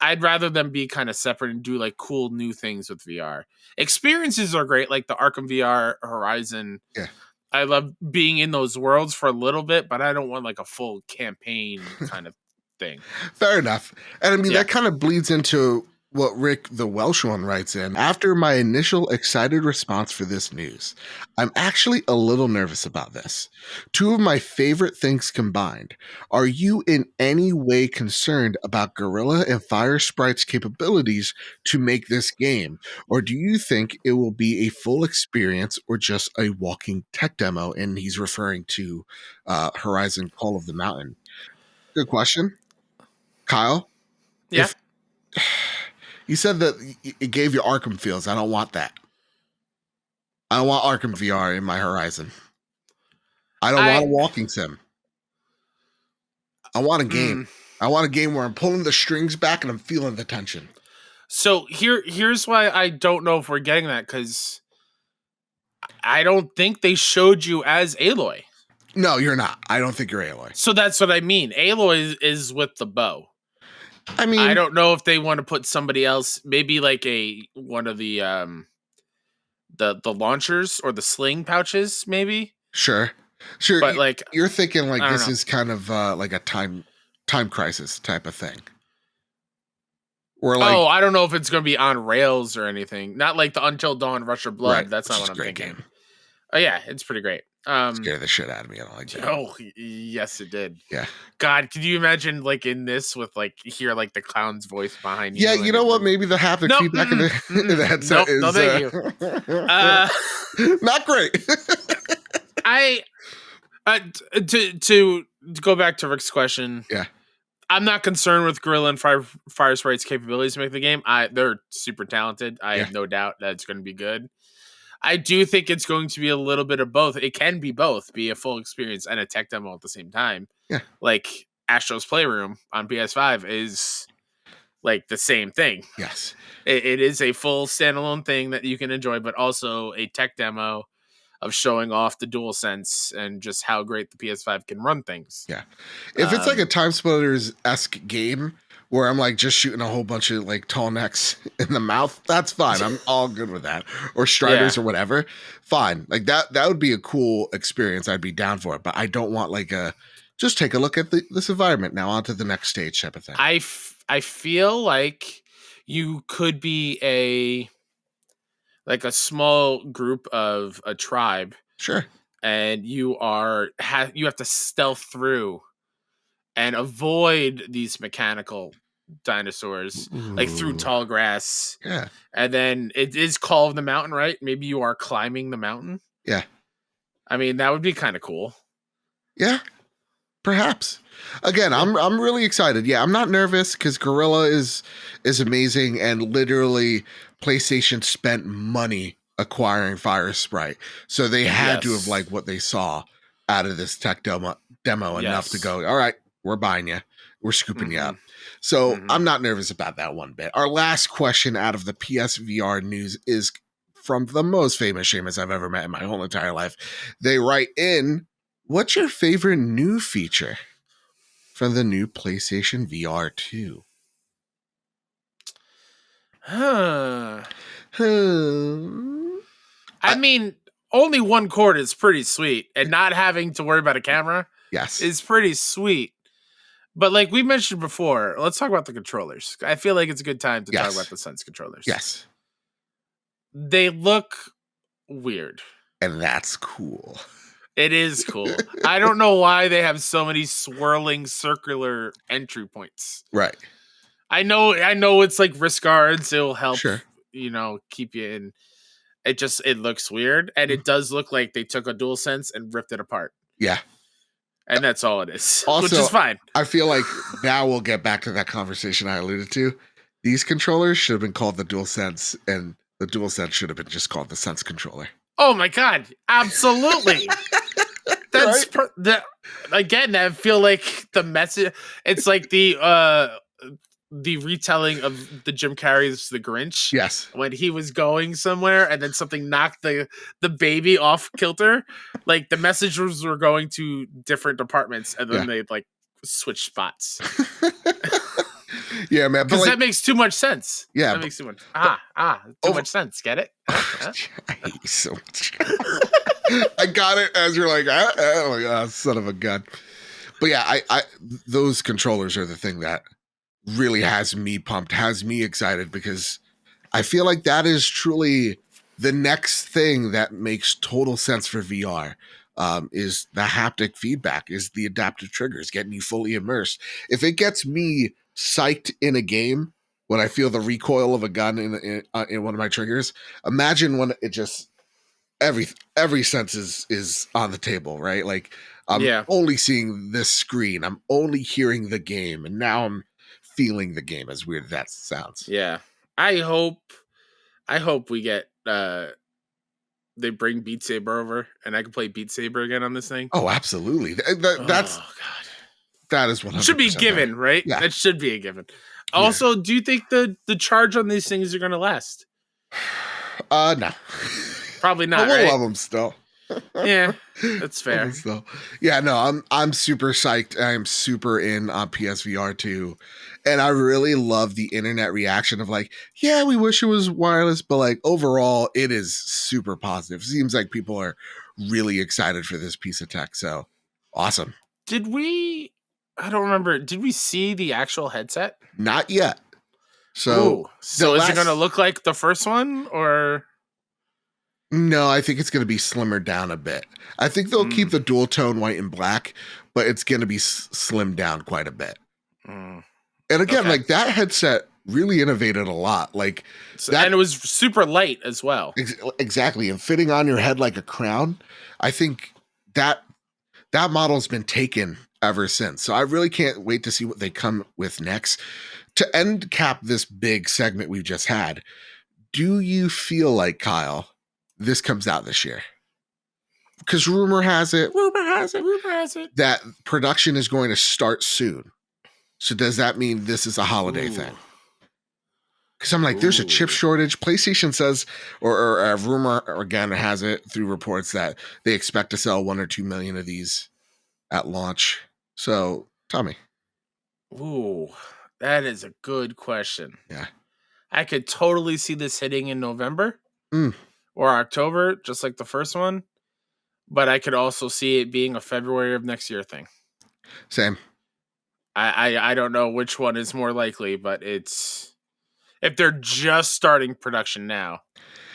B: I'd rather them be kind of separate and do like cool new things with VR. Experiences are great, like the Arkham VR Horizon.
A: Yeah.
B: I love being in those worlds for a little bit, but I don't want like a full campaign kind of thing.
A: Fair enough. And I mean, that kind of bleeds into what Rick the Welsh one writes in. After my initial excited response for this news, I'm actually a little nervous about this. Two of my favorite things combined. Are you in any way concerned about Gorilla and Fire Sprite's capabilities to make this game? Or do you think it will be a full experience or just a walking tech demo? And he's referring to Horizon Call of the Mountain. Good question. Kyle?
B: Yeah.
A: If you said that it gave you Arkham feels, I don't want that. I don't want Arkham VR in my Horizon. I don't want a walking sim. I want a game. I want a game where I'm pulling the strings back and I'm feeling the tension.
B: So here's why I don't know if we're getting that, because I don't think they showed you as Aloy.
A: No, you're not. I don't think you're Aloy.
B: So that's what I mean. Aloy is with the bow.
A: I mean,
B: I don't know if they want to put somebody else, maybe like one of the launchers or the sling pouches, maybe.
A: Sure.
B: But like
A: you're thinking like this is kind of like a time crisis type of thing. Or like,
B: I don't know if it's going to be on rails or anything. Not like the Until Dawn Rush of Blood.
A: Right,
B: That's not what I'm thinking. Game. Oh yeah, it's pretty great.
A: Scared the shit out of me. I don't like that.
B: Oh yes, it did.
A: Yeah.
B: God, could you imagine like in this with like hear like the clown's voice behind you?
A: Yeah, you know what? Maybe the haptic feedback in the headset is
B: no, thank
A: you. Not great.
B: To go back to Rick's question.
A: Yeah.
B: I'm not concerned with Gorilla and Fire Sprite's capabilities to make the game. They're super talented. I have no doubt that it's going to be good. I do think it's going to be a little bit of both. It can be both, be a full experience and a tech demo at the same time.
A: Yeah.
B: Like Astro's Playroom on PS5 is like the same thing.
A: Yes.
B: It is a full standalone thing that you can enjoy, but also a tech demo of showing off the DualSense and just how great the PS5 can run things.
A: Yeah. If it's like a Time Splitters-esque game where I'm like just shooting a whole bunch of like tall necks in the mouth, that's fine. I'm all good with that. Or Striders or whatever. Fine. Like that would be a cool experience. I'd be down for it. But I don't want like a just take a look at this environment now on to the next stage type of thing.
B: I feel like you could be a small group of a tribe.
A: Sure.
B: And you have to stealth through and avoid these mechanical dinosaurs, like through tall grass.
A: Yeah.
B: And then it is Call of the Mountain, right? Maybe you are climbing the mountain.
A: Yeah.
B: I mean, that would be kind of cool.
A: Yeah. Perhaps. Again, I'm really excited. Yeah, I'm not nervous because Gorilla is amazing, and literally PlayStation spent money acquiring Fire Sprite, so they had to have liked what they saw out of this tech demo enough to go, all right, we're buying you, we're scooping you up. So I'm not nervous about that one bit. Our last question out of the PSVR news is from the most famous Seamus I've ever met in my whole entire life. They write in, what's your favorite new feature from the new PlayStation VR2?
B: I mean, only one cord is pretty sweet, and not having to worry about a camera is pretty sweet. But like we mentioned before, let's talk about the controllers. I feel like it's a good time to talk about the Sense controllers.
A: Yes.
B: They look weird.
A: And that's cool.
B: It is cool. I don't know why they have so many swirling circular entry points.
A: Right.
B: I know it's like wrist guards. It'll help, keep you in. It looks weird. And it does look like they took a DualSense and ripped it apart.
A: Yeah.
B: And that's all it is,
A: also,
B: which is fine.
A: I feel like now we'll get back to that conversation I alluded to. These controllers should have been called the DualSense, and the DualSense should have been just called the Sense controller.
B: Oh my God. Absolutely. That's again, I feel like the message, it's like the retelling of the Jim Carrey's The Grinch.
A: Yes.
B: When he was going somewhere and then something knocked the baby off kilter. Like the messages were going to different departments and then they'd like switch spots.
A: Yeah, man.
B: Because that makes too much sense.
A: Yeah.
B: That makes too much. Too much sense. Get it?
A: I hate so much. I got it as you're like, son of a gun. But yeah, I those controllers are the thing that really has me pumped, has me excited, because I feel like that is truly the next thing that makes total sense for VR. Is the haptic feedback, is the adaptive triggers, getting you fully immersed. If it gets me psyched in a game when I feel the recoil of a gun in one of my triggers, imagine when it just every sense is on the table, right? Like I'm only seeing this screen, I'm only hearing the game, and now I'm feeling the game, as weird as that sounds.
B: Yeah. I hope we get they bring Beat Saber over and I can play Beat Saber again on this thing.
A: Oh, absolutely. That's
B: God.
A: That is 100%
B: should be given, right?
A: Yeah.
B: That should be a given. Also, do you think the charge on these things are going to last?
A: No.
B: Probably not.
A: I love them still.
B: Yeah, that's fair.
A: Yeah, no, I'm super psyched. I'm super in on PSVR 2. And I really love the internet reaction of like, yeah, we wish it was wireless, but like overall, it is super positive. Seems like people are really excited for this piece of tech. So awesome.
B: I don't remember. Did we see the actual headset?
A: Not yet. So
B: is it going to look like the first one, or?
A: No, I think it's going to be slimmer down a bit. I think they'll keep the dual tone white and black, but it's going to be slimmed down quite a bit. And again, like that headset really innovated a lot. Like
B: and it was super light as well.
A: Exactly. And fitting on your head like a crown. I think that model's been taken ever since. So I really can't wait to see what they come with next. To end cap this big segment we've just had, do you feel like, Kyle, this comes out this year? Because rumor has it that production is going to start soon. So does that mean this is a holiday thing? Because I'm like, there's a chip
B: Ooh.
A: shortage. PlayStation says, or a rumor again has it through reports that they expect to sell 1 or 2 million of these at launch. So tell me.
B: Ooh. That is a good question.
A: Yeah.
B: I could totally see this hitting in November
A: Mm,
B: or October, just like the first one. But I could also see it being a February of next year thing.
A: same.
B: I don't know which one is more likely, but it's if they're just starting production now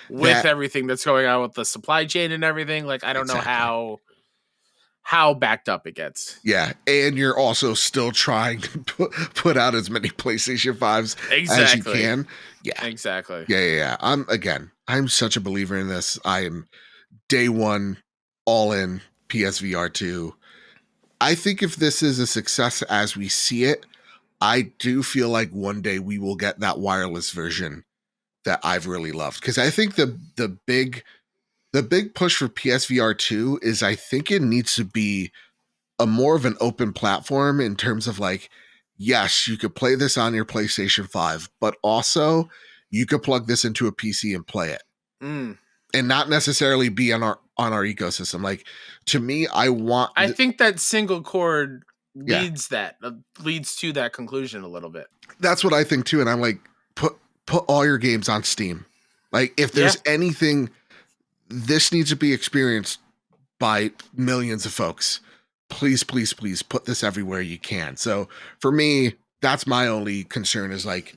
B: with
A: That
B: everything that's going on with the supply chain and everything, like I don't know
A: exactly.
B: how backed up it gets.
A: Yeah, and you're also still trying to put out as many PlayStation 5s as you
B: Exactly.
A: can. Yeah.
B: Exactly.
A: Yeah. I'm such a believer in this. I am day one all in PSVR 2. I think if this is a success as we see it, I do feel like one day we will get that wireless version that I've really loved, because I think the big push for PSVR 2 is I think it needs to be a more of an open platform in terms of like, yes, you could play this on your PlayStation 5, but also you could plug this into a PC and play it,
B: Mm.
A: and not necessarily be on our ecosystem. Like, to me, I want
B: I think that single cord
A: yeah,
B: leads to that conclusion a little bit.
A: that's what I think too. And I'm like, put all your games on Steam. Like, if
B: Yeah.
A: there's anything, this needs to be experienced by millions of folks. Please, please, please put this everywhere you can. So for me, that's my only concern, is like,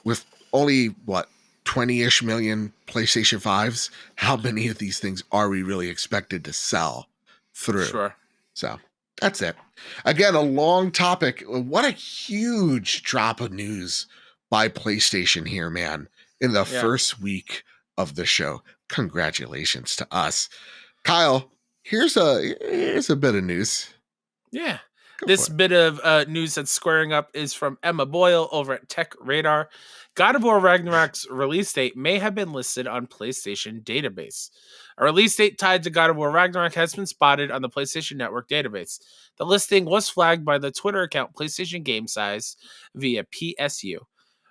A: with only what 20-ish million PlayStation 5s, how many of these things are we really expected to sell through?
B: Sure.
A: So that's it. Again, a long topic. What a huge drop of news by PlayStation here, man, in the
B: Yeah.
A: first week of the show. Congratulations to us. Kyle, here's a bit of news.
B: Yeah.
A: Go for
B: This
A: it.
B: bit of news that's squaring up is from Emma Boyle over at Tech Radar. God of War Ragnarok's release date may have been listed on PlayStation database. A release date tied to God of War Ragnarok has been spotted on the PlayStation Network database. The listing was flagged by the Twitter account PlayStation Game Size via PSU,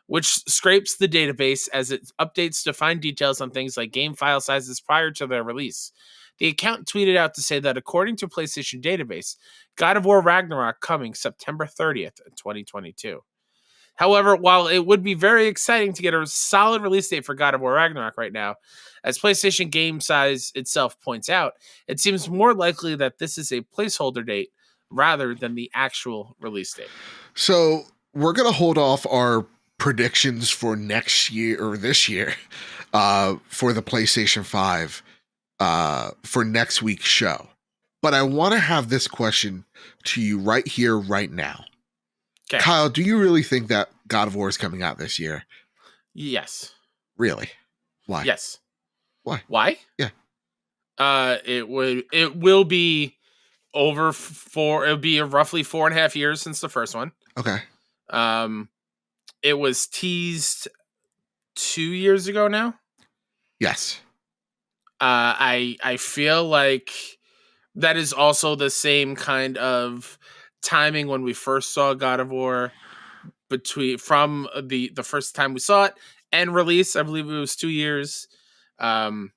B: which scrapes the database as it updates to find details on things like game file sizes prior to their release. The account tweeted out to say that according to PlayStation database, God of War Ragnarok coming September 30th, 2022. However, while it would be very exciting to get a solid release date for God of War Ragnarok right now, as PlayStation Game Size itself points out, it seems more likely that this is a placeholder date rather than the actual release date.
A: So we're gonna hold off our predictions for next year or this year, for the PlayStation 5, for next week's show. But I want to have this question to you right here, right now.
B: Okay.
A: Kyle, do you really think that God of War is coming out this year?
B: Yes.
A: Really? Why?
B: Yes.
A: Why?
B: Why?
A: Yeah.
B: It will be over four. It'll be roughly 4.5 years since the first one.
A: Okay.
B: Um, it was teased 2 years ago now.
A: Yes.
B: I feel like that is also the same kind of timing when we first saw God of War, from the first time we saw it and release. I believe it was 2 years. Um,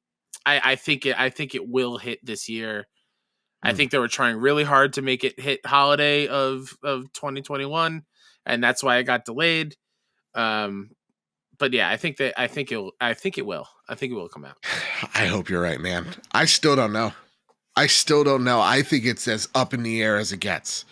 B: I think it will hit this year. I
A: Mm.
B: think they were trying really hard to make it hit holiday of 2021, and that's why it got delayed. Um, but yeah, I think it will come out.
A: I hope you're right, man. I still don't know. I think it's as up in the air as it gets.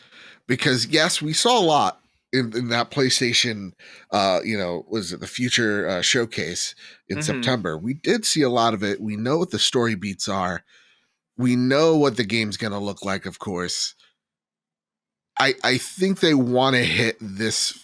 A: Because yes, we saw a lot in that PlayStation, was it the future showcase in
B: Mm-hmm.
A: September? We did see a lot of it. We know what the story beats are. We know what the game's going to look like, of course. I think they want to hit this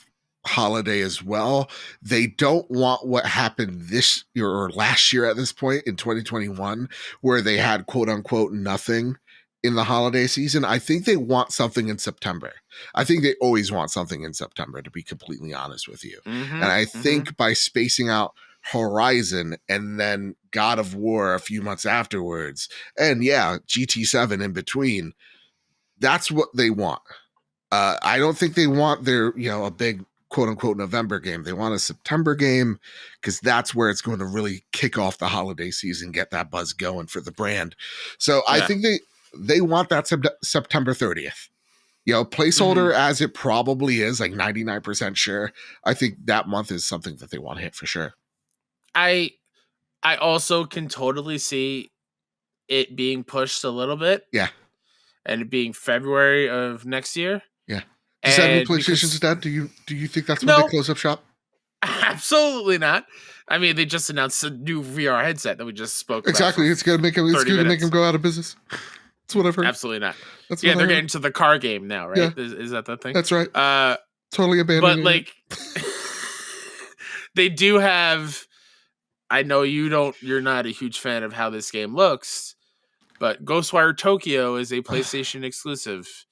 A: holiday as well. They don't want what happened this year or last year at this point in 2021, where they had quote unquote nothing in the holiday season. I think they want something in September. I think they always want something in September, to be completely honest with you. And I
B: Mm-hmm. Mm-hmm.
A: think by spacing out Horizon and then God of War a few months afterwards, and yeah, GT7 in between, that's what they want. I don't think they want their, a big quote unquote November game. They want a September game because that's where it's going to really kick off the holiday season, get that buzz going for the brand. So I think they want that September 30th. Placeholder as it probably is, like 99% sure. I think that month is something that they want to hit for sure.
B: I also can totally see it being pushed a little bit.
A: Yeah.
B: And it being February of next year.
A: Yeah. Does that mean PlayStation's dead? Do you think that's when they close up shop?
B: Absolutely not. I mean, they just announced a new VR headset that we just spoke
A: exactly.
B: about.
A: It's gonna make them go out of business. That's what I've heard.
B: Absolutely not. They're getting to the car game now, right? Yeah. Is that the thing?
A: That's right. Totally abandoned.
B: But like they do have, I know you're not a huge fan of how this game looks, but Ghostwire Tokyo is a PlayStation exclusive.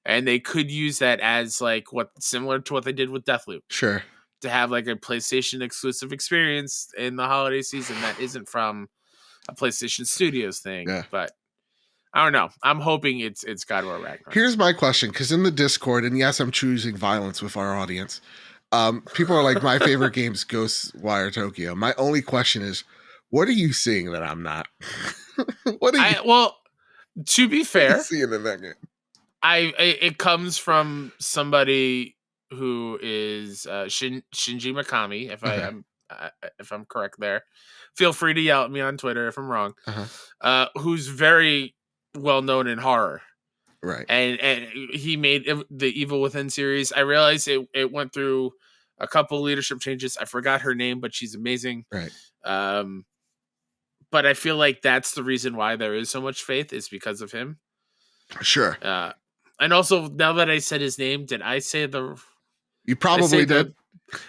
B: And they could use that as like similar to what they did with Deathloop.
A: Sure.
B: To have like a PlayStation exclusive experience in the holiday season that isn't from a PlayStation Studios thing. Yeah. But I don't know. I'm hoping it's God of War Ragnarok.
A: Here's my question, because in the Discord, and yes, I'm choosing violence with our audience. People are like, my favorite game's Ghostwire Tokyo. My only question is, what are you seeing that I'm not?
B: Well, to be fair,
A: seeing in that game?
B: It comes from somebody who is Shinji Mikami. If I'm correct there, feel free to yell at me on Twitter if I'm wrong. Who's very well known in horror,
A: right?
B: And he made the Evil Within series. I realized it went through a couple leadership changes. I forgot her name, but she's amazing,
A: right?
B: But I feel like that's the reason why there is so much faith is because of him.
A: Sure.
B: And also, now that I said his name, did I say the...
A: You probably did.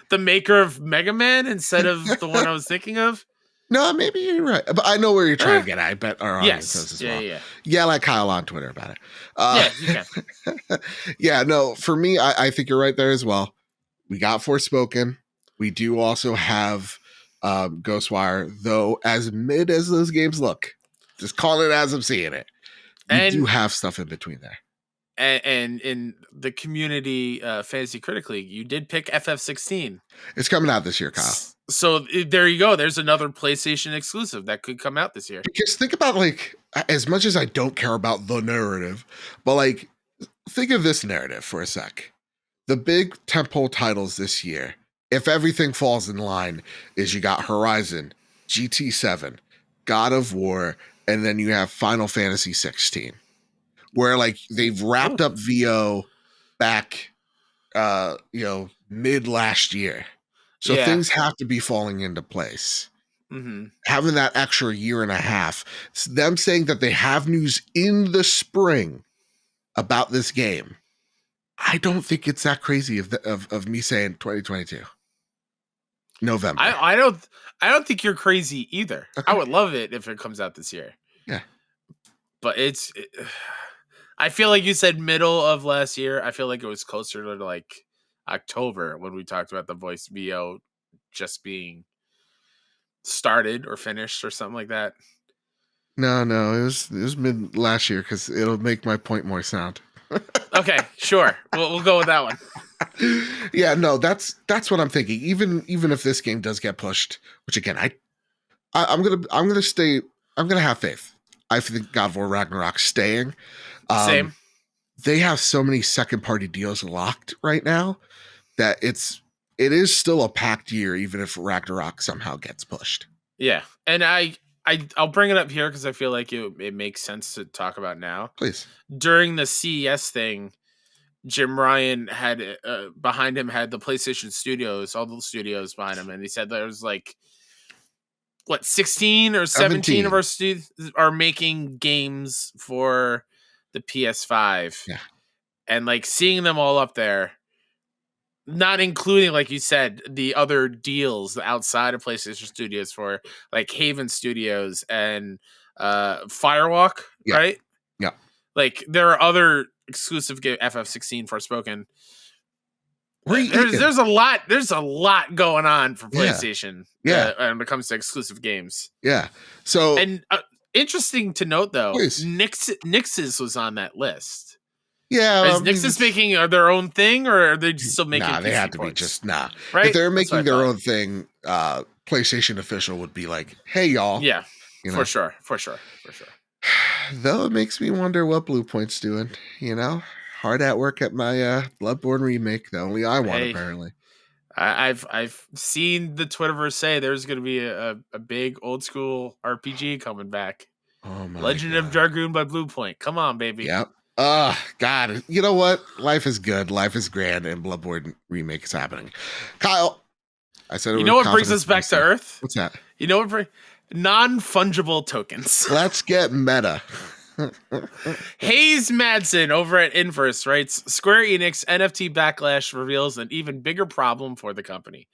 B: The maker of Mega Man instead of the one I was thinking of?
A: No, maybe you're right. But I know where you're trying to get at. I bet our audience does as well. Yeah, like Kyle on Twitter about it.
B: You can.
A: Yeah, no, for me, I think you're right there as well. We got Forspoken. We do also have Ghostwire, though as mid as those games look, just call it as I'm seeing it. You do have stuff in between there.
B: And in the community Fantasy Critic League, you did pick FF16.
A: It's coming out this year, Kyle.
B: So there you go. There's another PlayStation exclusive that could come out this year.
A: Because think about, like, as much as I don't care about the narrative, but like, think of this narrative for a sec. The big tentpole titles this year, if everything falls in line, is you got Horizon, GT7, God of War, and then you have Final Fantasy 16. Where like they've wrapped up VO back, mid last year. So things have to be falling into place. Having that extra year and a half, them saying that they have news in the spring about this game. I don't think it's that crazy of me saying 2022. November.
B: I don't think you're crazy either. Okay. I would love it if it comes out this year.
A: Yeah.
B: But I feel like you said middle of last year. I feel like it was closer to like October when we talked about the voice VO just being started or finished or something like that.
A: No, it was mid last year because it'll make my point more sound.
B: Okay, sure. We'll go with that one.
A: Yeah, no, that's what I'm thinking. Even if this game does get pushed, which again, I'm gonna have faith. I think God of War Ragnarok staying.
B: Same.
A: They have so many second party deals locked right now that it is still a packed year, even if Ragnarok somehow gets pushed.
B: Yeah, and I'll bring it up here because I feel like it makes sense to talk about now.
A: Please. During
B: the CES thing, Jim Ryan had behind him had the PlayStation Studios, all the studios behind him, and he said there was like 16 or 17 of our studios are making games for the PS5.
A: Yeah.
B: And like seeing them all up there, not including, like you said, the other deals outside of PlayStation Studios for like Haven Studios and Firewalk, right?
A: Yeah.
B: Like there are other exclusive FF16 Forspoken. There's a lot going on for PlayStation. When it comes to exclusive games.
A: Yeah. So
B: and interesting to note though, Nix's was on that list.
A: Yeah,
B: Is Nixus making their own thing, or are they still making
A: Nah, they
B: PC
A: had to be
B: ports?
A: just nah.
B: Right?
A: If they're
B: That's what
A: making
B: I
A: their
B: thought.
A: own thing, PlayStation official would be like, "Hey, y'all,"
B: Yeah,
A: you
B: for
A: know.
B: sure.
A: Though it makes me wonder what Blue Point's doing. You know, hard at work at my Bloodborne remake. The only I want,
B: Hey,
A: apparently.
B: I've seen the Twitterverse say there's going to be a big old school RPG coming back.
A: Oh my
B: Legend of
A: god.
B: Dragoon by Blue Point. Come on, baby.
A: Yep. God. You know what? Life is good. Life is grand, and Bloodborne remake is happening. Kyle, I said it
B: You
A: with
B: know what brings
A: confidence.
B: us back to Earth?
A: What's that?
B: You know what? Non-fungible tokens.
A: Let's get meta.
B: Hayes Madsen over at Inverse writes, Square Enix NFT backlash reveals an even bigger problem for the company.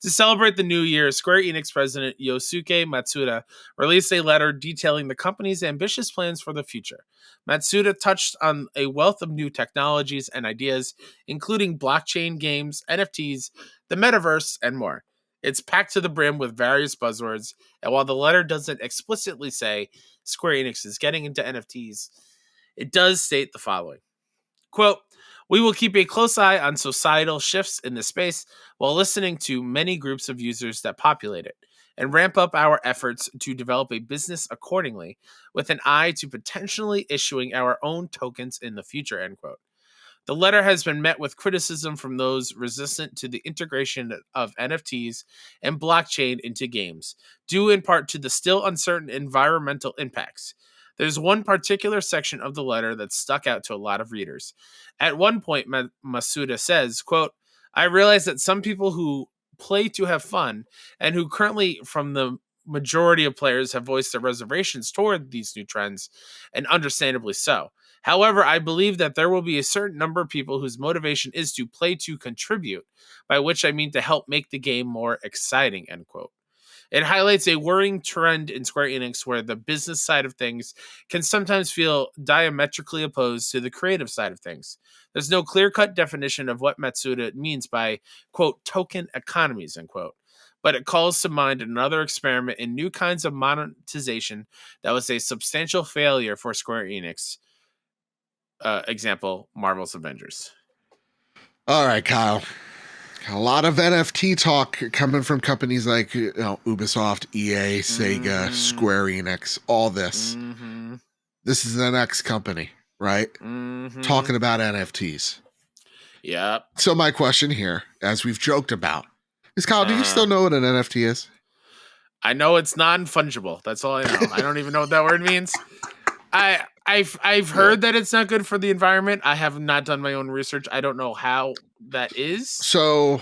B: To celebrate the new year, Square Enix president Yosuke Matsuda released a letter detailing the company's ambitious plans for the future. Matsuda touched on a wealth of new technologies and ideas, including blockchain games, NFTs, the metaverse, and more. It's packed to the brim with various buzzwords, and while the letter doesn't explicitly say Square Enix is getting into NFTs, it does state the following. Quote, we will keep a close eye on societal shifts in this space while listening to many groups of users that populate it and ramp up our efforts to develop a business accordingly with an eye to potentially issuing our own tokens in the future, end quote. The letter has been met with criticism from those resistant to the integration of NFTs and blockchain into games, due in part to the still uncertain environmental impacts. There's one particular section of the letter that stuck out to a lot of readers. At one point, Masuda says, quote, I realize that some people who play to have fun and who currently from the majority of players have voiced their reservations toward these new trends, and understandably so. However, I believe that there will be a certain number of people whose motivation is to play to contribute, by which I mean to help make the game more exciting, end quote. It highlights a worrying trend in Square Enix where the business side of things can sometimes feel diametrically opposed to the creative side of things. There's no clear-cut definition of what Matsuda means by, quote, token economies, end quote. But it calls to mind another experiment in new kinds of monetization that was a substantial failure for Square Enix. Example, Marvel's Avengers.
A: All right, Kyle. A lot of NFT talk coming from companies like Ubisoft, EA, Sega, Square Enix, all this.
B: Mm-hmm.
A: This is the next company, right?
B: Mm-hmm.
A: Talking about NFTs.
B: Yep.
A: So my question here, as we've joked about, is Kyle, do you still know what an NFT is?
B: I know it's non-fungible. That's all I know. I don't even know what that word means. I've heard that it's not good for the environment. I have not done my own research. I don't know how that is.
A: So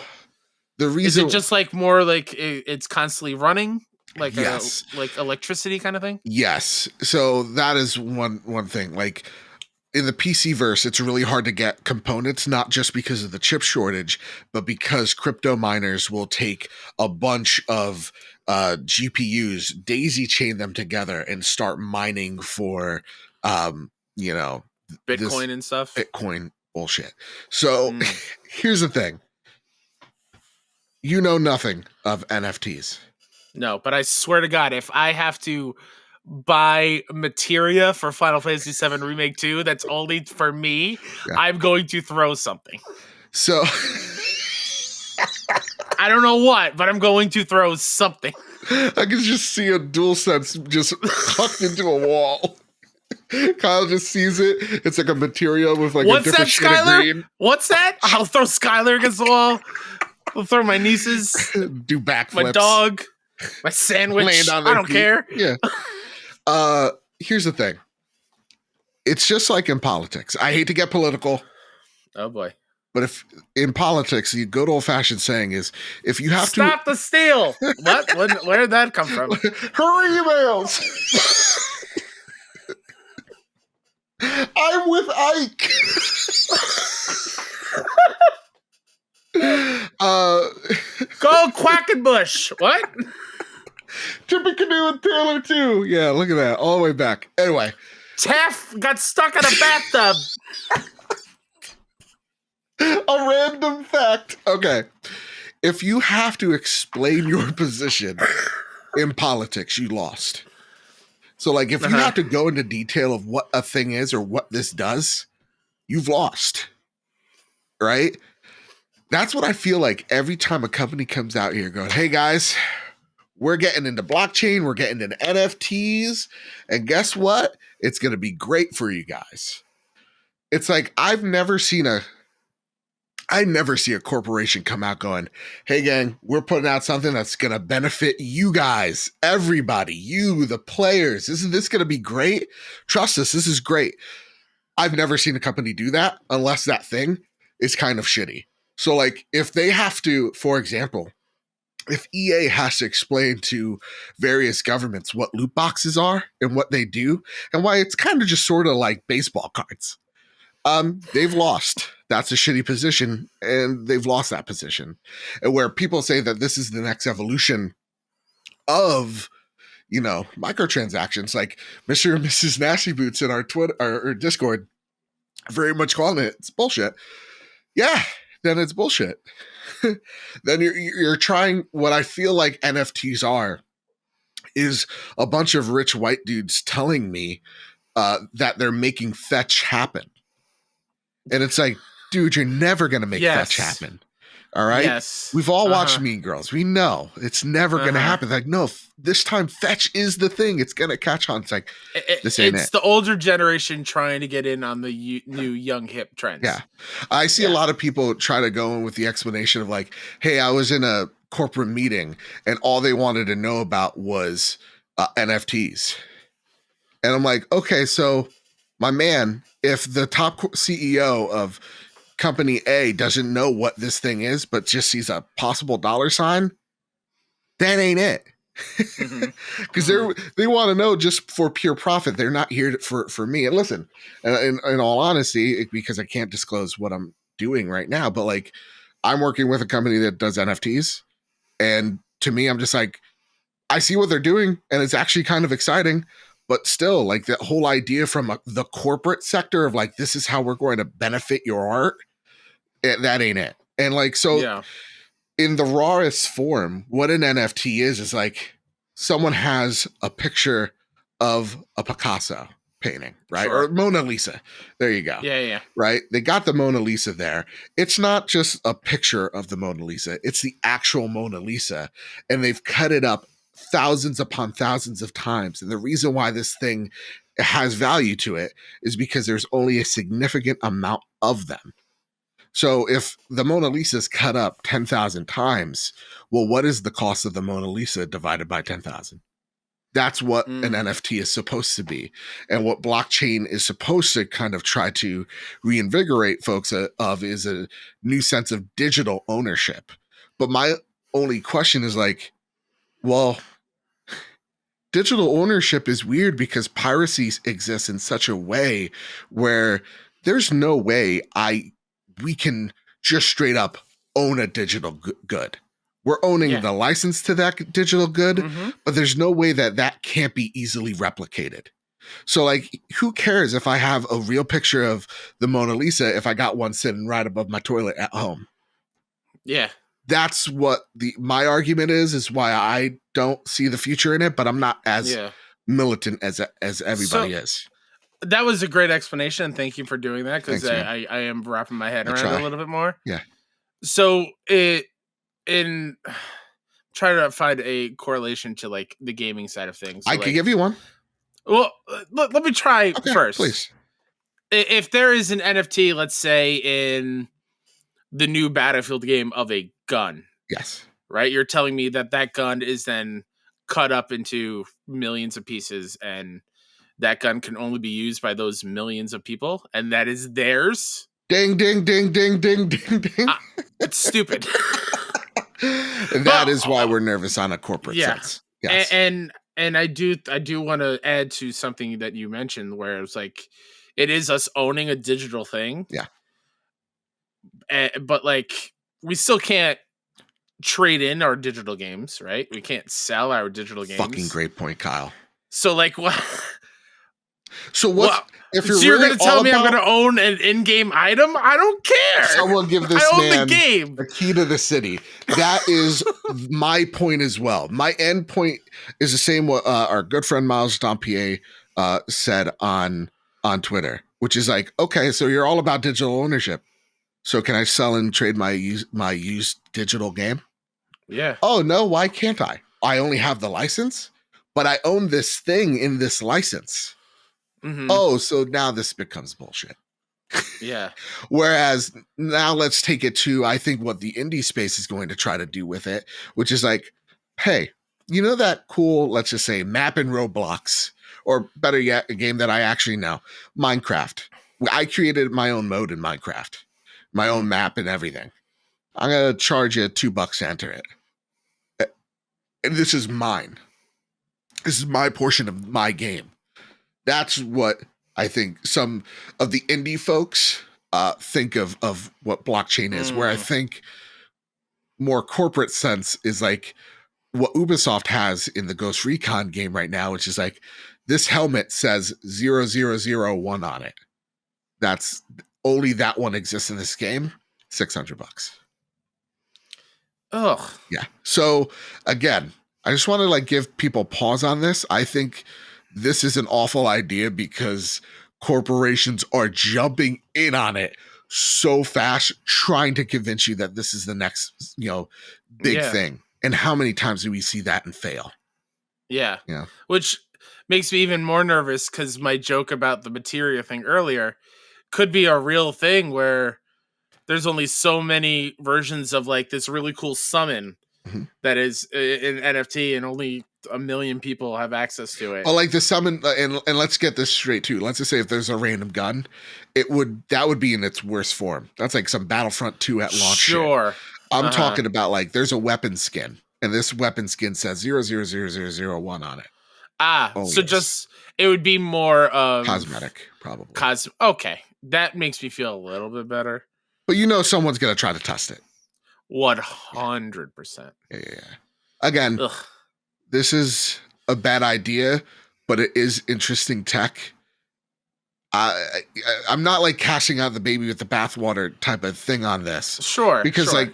A: the reason
B: is it just like more like it's constantly running, like
A: yes,
B: like electricity kind of thing.
A: Yes. So that is one thing. Like in the PC verse, it's really hard to get components, not just because of the chip shortage, but because crypto miners will take a bunch of GPUs, daisy chain them together, and start mining for,
B: Bitcoin and stuff.
A: Bitcoin bullshit. So here's the thing. You know nothing of NFTs.
B: No, but I swear to God, if I have to buy materia for Final Fantasy VII Remake 2 that's only for me, I'm going to throw something.
A: So
B: I don't know what, but I'm going to throw something.
A: I can just see a DualSense just tucked into a wall. Kyle just sees it. It's like a material with like
B: What's
A: a different
B: that,
A: shade of
B: Skylar?
A: green.
B: What's that? I'll throw Skylar against the wall. I'll throw my nieces.
A: Do backflips.
B: My dog. My sandwich. I don't care.
A: Yeah. Here's the thing. It's just like in politics. I hate to get political.
B: Oh boy.
A: But if in politics, the good old fashioned saying is if you have
B: Stop the steal. What? Where did that come from?
A: Her emails. I'm with Ike.
B: Go Quackenbush. What?
A: Tippecanoe and TLOU2. Yeah, look at that. All the way back. Anyway.
B: Taff got stuck in a bathtub.
A: A random fact. Okay. If you have to explain your position in politics, you lost. So, like, if you have to go into detail of what a thing is or what this does, you've lost, right? That's what I feel like every time a company comes out here going, hey guys, we're getting into blockchain, we're getting into NFTs, and guess what? It's going to be great for you guys. It's like I never see a corporation come out going, hey gang, we're putting out something that's going to benefit you guys, everybody, you, the players. Isn't this going to be great? Trust us, this is great. I've never seen a company do that unless that thing is kind of shitty. So like if they have to, for example, if EA has to explain to various governments what loot boxes are and what they do and why it's kind of just sort of like baseball cards, they've lost. That's a shitty position, and they've lost that position. And where people say that this is the next evolution of, microtransactions, like Mr. and Mrs. Nasty Boots in our Twitter or Discord, very much calling it, it's bullshit. Yeah, then it's bullshit. Then you're trying, what I feel like NFTs are is a bunch of rich white dudes telling me that they're making fetch happen. And it's like, dude, you're never going to make fetch happen. All right.
B: Yes.
A: We've all watched Mean Girls. We know it's never going to happen. Like, no, this time fetch is the thing. It's going to catch on. It's like, this ain't it.
B: It's the older generation trying to get in on the new young hip trends.
A: Yeah. I see a lot of people try to go in with the explanation of like, hey, I was in a corporate meeting and all they wanted to know about was NFTs. And I'm like, okay, so my man, if the top CEO of company A doesn't know what this thing is, but just sees a possible dollar sign, that ain't it. Because they want to know just for pure profit. They're not here for me. And listen, in all honesty, because I can't disclose what I'm doing right now, but like I'm working with a company that does NFTs. And to me, I'm just like, I see what they're doing and it's actually kind of exciting. But still, like the whole idea from the corporate sector of like, this is how we're going to benefit your art, that ain't it. And like, so in the rawest form, what an NFT is like someone has a picture of a Picasso painting, right? Sure. Or Mona Lisa. There you go.
B: Yeah.
A: Right? They got the Mona Lisa there. It's not just a picture of the Mona Lisa. It's the actual Mona Lisa. And they've cut it up thousands upon thousands of times. And the reason why this thing has value to it is because there's only a significant amount of them. So if the Mona Lisa is cut up 10,000 times, well, what is the cost of the Mona Lisa divided by 10,000? That's what an NFT is supposed to be. And what blockchain is supposed to kind of try to reinvigorate folks of is a new sense of digital ownership. But my only question is like, well, digital ownership is weird because piracy exists in such a way where there's no way we can just straight up own a digital good. We're owning the license to that digital good, but there's no way that can't be easily replicated. So like, who cares if I have a real picture of the Mona Lisa if I got one sitting right above my toilet at home?
B: Yeah.
A: That's what my argument is why I don't see the future in it, but I'm not as militant as everybody is.
B: That was a great explanation, and thank you for doing that, because I am wrapping my head around it a little bit more.
A: Yeah.
B: So try to find a correlation to like the gaming side of things. So
A: I could give you one.
B: Well, let me try first.
A: Please.
B: If there is an NFT, let's say in the new Battlefield game of a gun.
A: Yes.
B: Right? You're telling me that gun is then cut up into millions of pieces, and that gun can only be used by those millions of people, and that is theirs.
A: Ding, ding, ding, ding, ding, ding, ding.
B: It's stupid.
A: And that is why we're nervous on a corporate sense. Yes.
B: And I do want to add to something that you mentioned where it's like, it is us owning a digital thing.
A: Yeah.
B: But like, we still can't trade in our digital games, right? We can't sell our digital games.
A: Fucking great point, Kyle.
B: So like, what?
A: So what?
B: Well,
A: if you're
B: so you're going to tell me I'm going to own an in-game item? I don't care.
A: Someone give this man
B: the game.
A: a key to the city. That is my point as well. My end point is the same what our good friend Miles Dompier said on Twitter. which is like, okay, so you're all about digital ownership. So can I sell and trade my used digital game?
B: Yeah.
A: Oh no, why can't I? I only have the license, but I own this thing in this license.
B: Mm-hmm.
A: Oh, so now this becomes bullshit.
B: Yeah.
A: Whereas now let's take it to, I think, what the indie space is going to try to do with it, which is like, hey, you know that cool, let's just say, map in Roblox, or better yet, a game that I actually know, Minecraft. I created my own mode in Minecraft, my own map and everything. I'm going to charge you $2 to enter it. And this is mine. This is my portion of my game. That's what I think some of the indie folks think of what blockchain is, where I think more corporate sense is like what Ubisoft has in the Ghost Recon game right now, which is like this helmet says 0001 on it. That's only that one exists in this game. $600.
B: Ugh.
A: Yeah. So again, I just want to like give people pause on this. I think this is an awful idea because corporations are jumping in on it so fast, trying to convince you that this is the next, big thing. And how many times do we see that and fail?
B: Yeah.
A: Yeah.
B: Which makes me even more nervous because my joke about the materia thing earlier could be a real thing where there's only so many versions of like this really cool summon that is in NFT and only 1 million people have access to it.
A: Oh, like the summon, and let's get this straight too. Let's just say if there's a random gun, that would be in its worst form. That's like some Battlefront 2 at launch.
B: Sure.
A: Shit. I'm talking about like there's a weapon skin, and this weapon skin says 000001 on it.
B: So just it would be more of
A: cosmetic, probably.
B: Okay, that makes me feel a little bit better.
A: But someone's gonna try to test it.
B: 100%.
A: Yeah. Again, this is a bad idea, but it is interesting tech. I'm not like cashing out the baby with the bathwater type of thing on this.
B: Sure.
A: Because like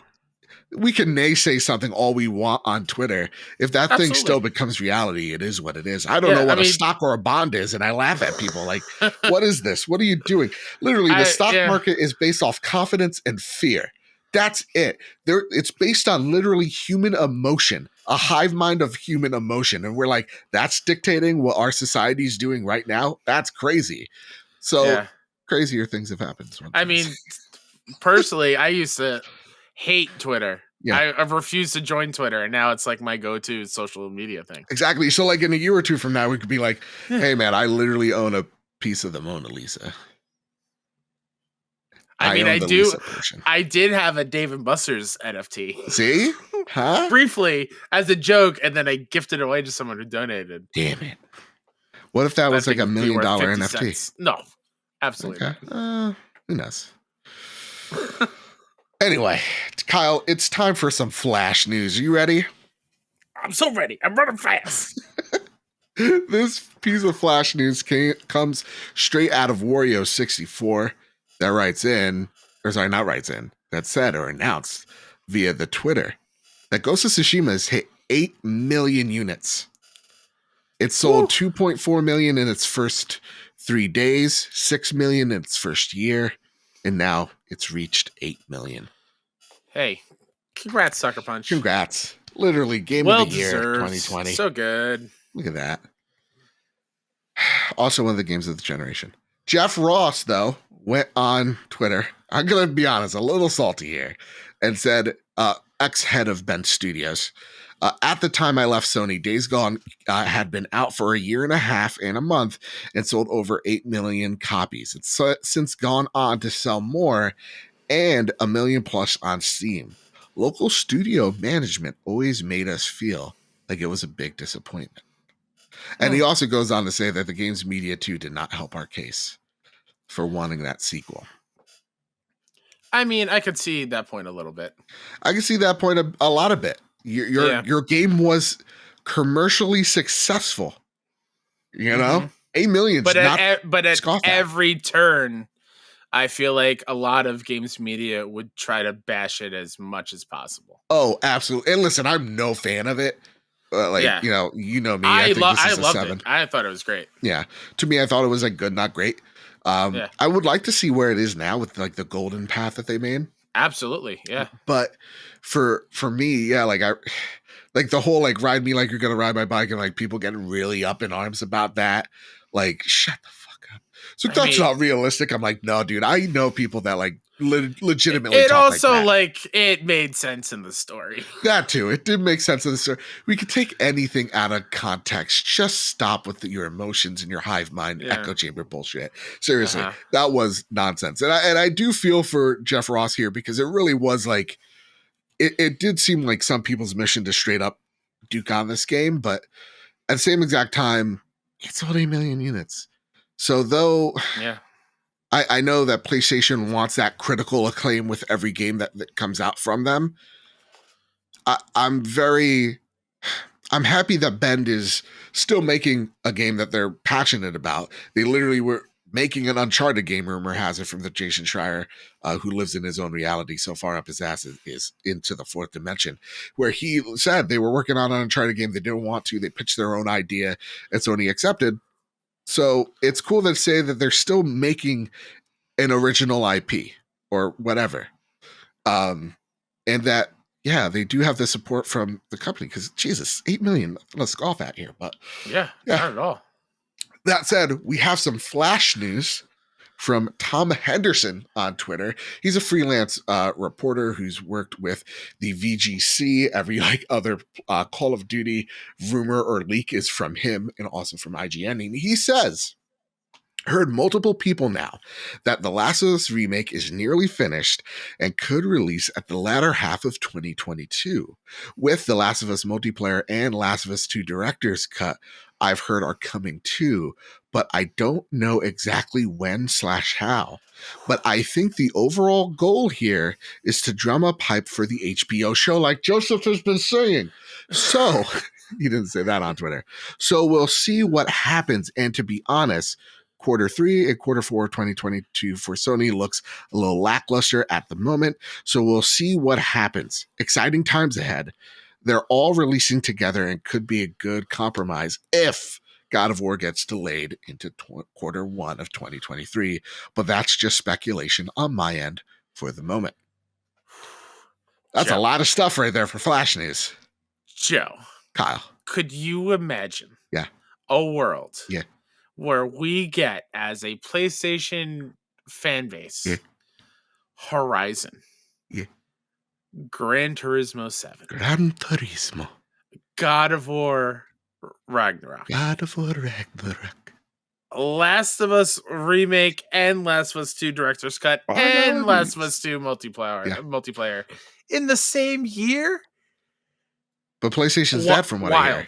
A: we can naysay something all we want on Twitter. If that thing still becomes reality, it is what it is. I don't know what a stock or a bond is, and I laugh at people like, what is this? What are you doing? Literally, the stock market is based off confidence and fear. That's it. It's based on literally human emotion, a hive mind of human emotion. And we're like, that's dictating what our society is doing right now? That's crazy. So crazier things have happened.
B: I mean, personally, I used to hate Twitter. Yeah. I've refused to join Twitter, and now it's like my go-to social media thing.
A: Exactly. So like in a year or two from now, we could be like, hey man, I literally own a piece of the Mona Lisa.
B: I did have a Dave & Buster's NFT.
A: See? Huh?
B: Briefly as a joke, and then I gifted it away to someone who donated.
A: Damn it. What if that was like $1 million NFT?
B: Cents. No. Absolutely
A: not. Who knows? Anyway, Kyle, it's time for some Flash news. Are you ready?
B: I'm so ready. I'm running fast.
A: This piece of Flash news comes straight out of Wario64 that said or announced via the Twitter that Ghost of Tsushima has hit 8 million units. It sold 2.4 million in its first 3 days, 6 million in its first year, and now it's reached 8 million.
B: Hey, congrats, Sucker Punch.
A: Congrats. Literally, game of the year 2020.
B: So good.
A: Look at that. Also one of the games of the generation. Jeff Ross, though, went on Twitter. I'm going to be honest, a little salty here, and said, ex-head of Bent Studios, at the time I left Sony, Days Gone had been out for a year and a half and a month and sold over 8 million copies. It's since gone on to sell more and 1 million plus on Steam. Local studio management always made us feel like it was a big disappointment. And he also goes on to say that the game's media too did not help our case for wanting that sequel.
B: I mean, I could see that point a little bit.
A: I can see that point a lot of it. Your game was commercially successful. 8 million.
B: But at every turn, I feel like a lot of games media would try to bash it as much as possible.
A: Oh, absolutely. And listen, I'm no fan of it. Me. I think this is a 7.
B: It. I thought it was great.
A: Yeah. To me, I thought it was like good, not great.
B: Yeah.
A: I would like to see where it is now with like the golden path that they made.
B: Absolutely. Yeah.
A: But for me, yeah, like I like the whole like ride me like you're gonna ride my bike and like people getting really up in arms about that. Like, shut the fuck up. So
B: I
A: that's
B: mean,
A: not realistic. I'm like, no, dude. I know people that like legitimately
B: it
A: talk like
B: also
A: that.
B: like it made sense in the story.
A: That too. It did make sense in the story. We could take anything out of context. Just stop with your emotions and your hive mind
B: Yeah.
A: echo chamber bullshit. Seriously,
B: Uh-huh.
A: that was nonsense. And I do feel for Jeff Ross here because it really was like it did seem like some people's mission to straight up duke on this game, but at the same exact time, it sold 8 million units. So though
B: Yeah.
A: I know that PlayStation wants that critical acclaim with every game that comes out from them, I'm happy that Bend is still making a game that they're passionate about. They literally were making an Uncharted game, rumor has it, from the Jason Schreier, who lives in his own reality so far up his ass is into the fourth dimension, where he said they were working on an Uncharted game. They didn't want to. They pitched their own idea and Sony accepted. So it's cool to say that they're still making an original IP or whatever. And that, yeah, they do have the support from the company because Jesus, 8 million, let's scoff at here. But
B: Yeah.
A: yeah,
B: Not at all.
A: that said, we have some flash news from Tom Henderson on Twitter. He's a freelance reporter who's worked with the VGC. Every like other Call of Duty rumor or leak is from him and also from IGN. And he says, heard multiple people now that The Last of Us Remake is nearly finished and could release at the latter half of 2022. With The Last of Us multiplayer and Last of Us 2 Directors Cut, I've heard are coming too, but I don't know exactly when/how. But I think the overall goal here is to drum up hype for the HBO show, like Joseph has been saying. So, he didn't say that on Twitter. So we'll see what happens. And to be honest, Q3 and Q4 2022 for Sony looks a little lackluster at the moment. So we'll see what happens. Exciting times ahead. They're all releasing together and could be a good compromise if God of War gets delayed into Q1 of 2023. But that's just speculation on my end for the moment. That's a lot of stuff right there for Flash News.
B: Joe.
A: Kyle.
B: Could you imagine
A: Yeah.
B: a world
A: Yeah.
B: where we get, as a PlayStation fan base,
A: Yeah.
B: Horizon,
A: Yeah.
B: Gran Turismo 7,
A: Gran Turismo,
B: God of War Ragnarok,
A: God of War Ragnarok,
B: Last of Us Remake, and Last of Us 2 Director's Cut, and Last of Us 2 multiplayer in the same year?
A: But PlayStation's dead from what I hear.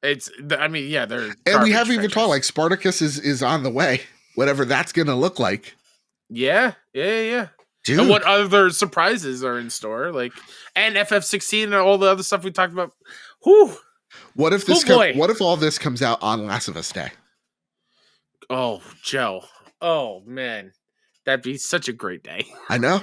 B: It's, I mean, yeah, they're
A: and we haven't even talked like Spartacus is on the way, whatever that's gonna look like.
B: Yeah.
A: Dude.
B: And what other surprises are in store? Like, and FF16 and all the other stuff we talked about. Whew.
A: What if what if all this comes out on Last of Us Day?
B: Oh, Joe. Oh man. That'd be such a great day.
A: I know.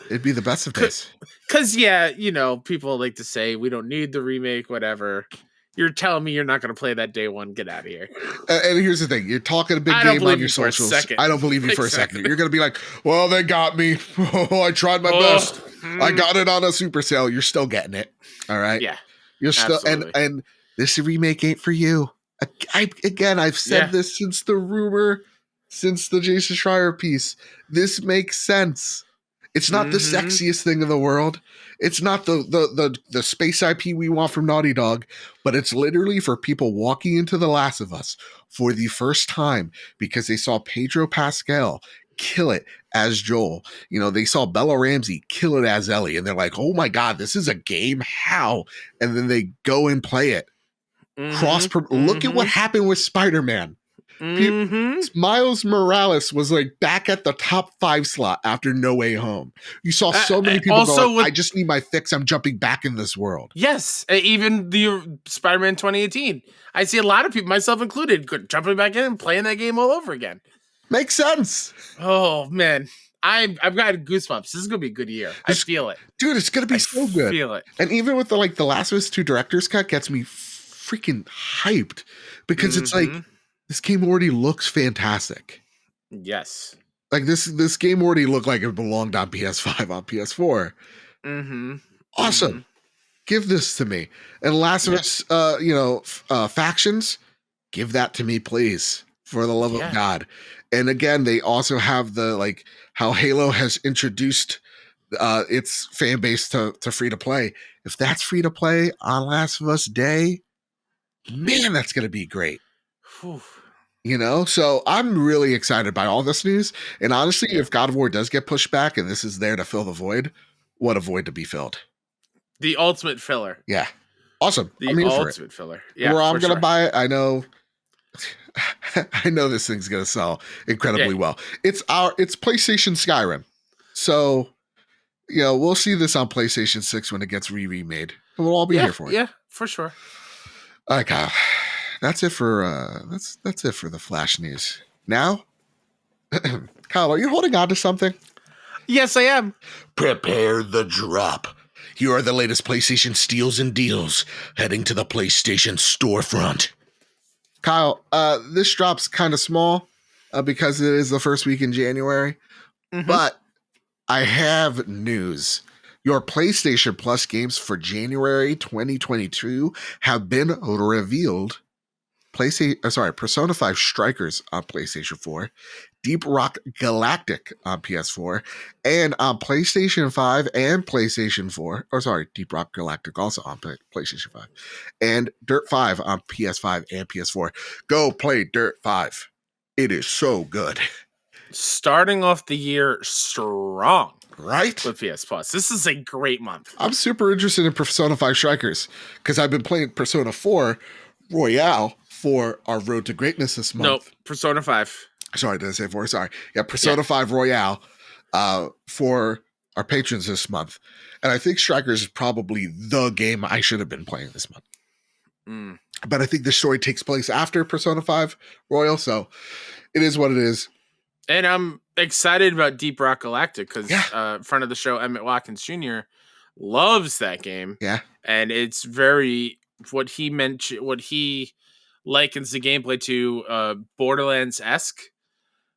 A: It'd be the best of days.
B: Cause yeah, you know, people like to say we don't need the remake, whatever. You're telling me you're not going to play that day one. Get out of here.
A: And here's the thing. You're talking a big game on your socials. I don't believe you for a second. You're going to be like, well, they got me. Oh, I tried my best. I got it on a super sale. You're still getting it. All right.
B: Yeah.
A: You're still, and this remake ain't for you. I've said this since the rumor, since the Jason Schreier piece. This makes sense. It's not the sexiest thing in the world. It's not the space IP we want from Naughty Dog, but it's literally for people walking into The Last of Us for the first time because they saw Pedro Pascal kill it as Joel. You know, they saw Bella Ramsey kill it as Ellie, and they're like, oh my God, this is a game? How? And then they go and play it. Look at what happened with Spider-Man. Miles Morales was like back at the top 5 slot after No Way Home. You saw so many people
B: also
A: going, I just need my fix. I'm jumping back in this world.
B: Yes. Even the Spider-Man 2018. I see a lot of people, myself included, jumping back in and playing that game all over again.
A: Makes sense.
B: Oh, man. I've got goosebumps. This is going to be a good year. I feel it.
A: Dude, it's going to be so good.
B: I feel it.
A: And even with the Last of Us 2 Director's Cut gets me freaking hyped because it's like, this game already looks fantastic.
B: Yes.
A: Like this game already looked like it belonged on PS5 on PS4.
B: Mm-hmm.
A: Awesome.
B: Mm-hmm.
A: Give this to me. And Last of Us, factions, give that to me, please, for the love of
B: Yeah.
A: God. And again, they also have the like how Halo has introduced its fan base to free to play. If that's free to play on Last of Us Day, man, that's going to be great.
B: Whew.
A: So I'm really excited by all this news. And honestly,
B: Yeah.
A: if God of War does get pushed back and this is there to fill the void, what a void to be filled.
B: The ultimate filler.
A: Yeah. Awesome.
B: The
A: I'm here for it.
B: ultimate filler. Yeah.
A: Where I'm
B: for
A: going to
B: sure.
A: buy it, I know this thing's going to sell incredibly well. It's PlayStation Skyrim. So, we'll see this on PlayStation 6 when it gets remade. And we'll all be here for it.
B: Yeah, for sure.
A: All right, Kyle. That's it for that's it for the Flash news. Now, Kyle, are you holding on to something?
B: Yes, I am.
A: Prepare the drop. Here are the latest PlayStation steals and deals heading to the PlayStation storefront. Kyle, this drop's kind of small because it is the first week in January, but I have news. Your PlayStation Plus games for January 2022 have been revealed. Persona 5 Strikers on PlayStation 4, Deep Rock Galactic on PS4, and on PlayStation 5 and PlayStation 4. Deep Rock Galactic also on PlayStation 5, and Dirt 5 on PS5 and PS4. Go play Dirt 5. It is so good.
B: Starting off the year strong.
A: Right?
B: With PS Plus. This is a great month.
A: I'm super interested in Persona 5 Strikers because I've been playing Persona 4 Royale for our Road to Greatness this month.
B: Nope, Persona 5.
A: Sorry, did I say 4? Sorry. Yeah, Persona 5 Royale for our patrons this month. And I think Strikers is probably the game I should have been playing this month. But I think the story takes place after Persona 5 Royal, so it is what it is.
B: And I'm excited about Deep Rock Galactic because friend of the show, Emmett Watkins Jr., loves that game.
A: Yeah.
B: And it's very what he likens the gameplay to Borderlands-esque,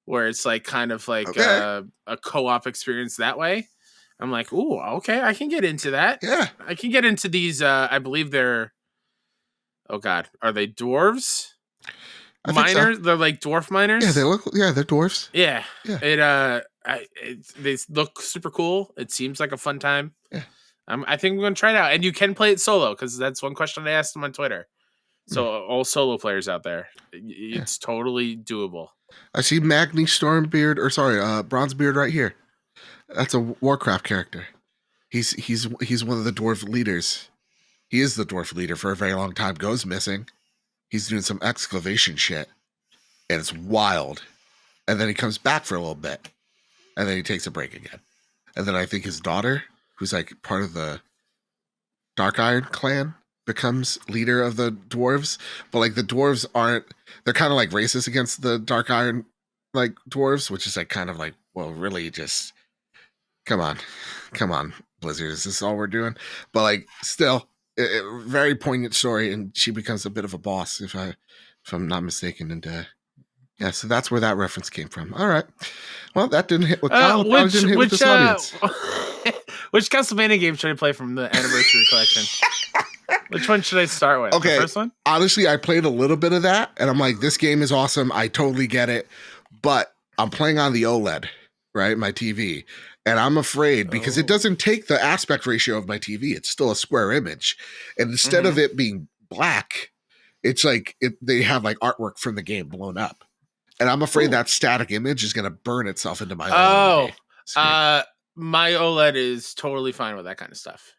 B: where it's like kind of like a co-op experience that way. I'm like, ooh, okay, I can get into that.
A: Yeah.
B: I can get into these, I believe they're, oh God, are they dwarves? Miners? So. They're like dwarf miners?
A: Yeah, they're dwarfs.
B: Yeah. They look super cool. It seems like a fun time.
A: Yeah.
B: I think we're going to try it out. And you can play it solo because that's one question I asked them on Twitter. So all solo players out there, it's totally doable.
A: I see Magni Stormbeard, Bronzebeard right here. That's a Warcraft character. He's one of the dwarf leaders. He is the dwarf leader for a very long time. Goes missing. He's doing some excavation shit, and it's wild. And then he comes back for a little bit, and then he takes a break again. And then I think his daughter, who's like part of the Dark Iron clan, becomes leader of the dwarves. But like the dwarves they're kind of like racist against the Dark Iron like dwarves, which is like kind of like, well, really just come on, Blizzard, is this all we're doing? But like still, very poignant story, and she becomes a bit of a boss, if I'm not mistaken. And so that's where that reference came from. All right, well, that didn't hit with Kyle. Didn't hit with this audience.
B: Which Castlevania game should I play from the Anniversary Collection? Which one should I start with?
A: Okay,
B: the first one.
A: Honestly, I played a little bit of that, and I'm like, this game is awesome. I totally get it, but I'm playing on the OLED, right? My TV. And I'm afraid because it doesn't take the aspect ratio of my TV. It's still a square image. And instead of it being black, it's like they have like artwork from the game blown up. And I'm afraid that static image is going to burn itself into my OLED.
B: My OLED is totally fine with that kind of stuff.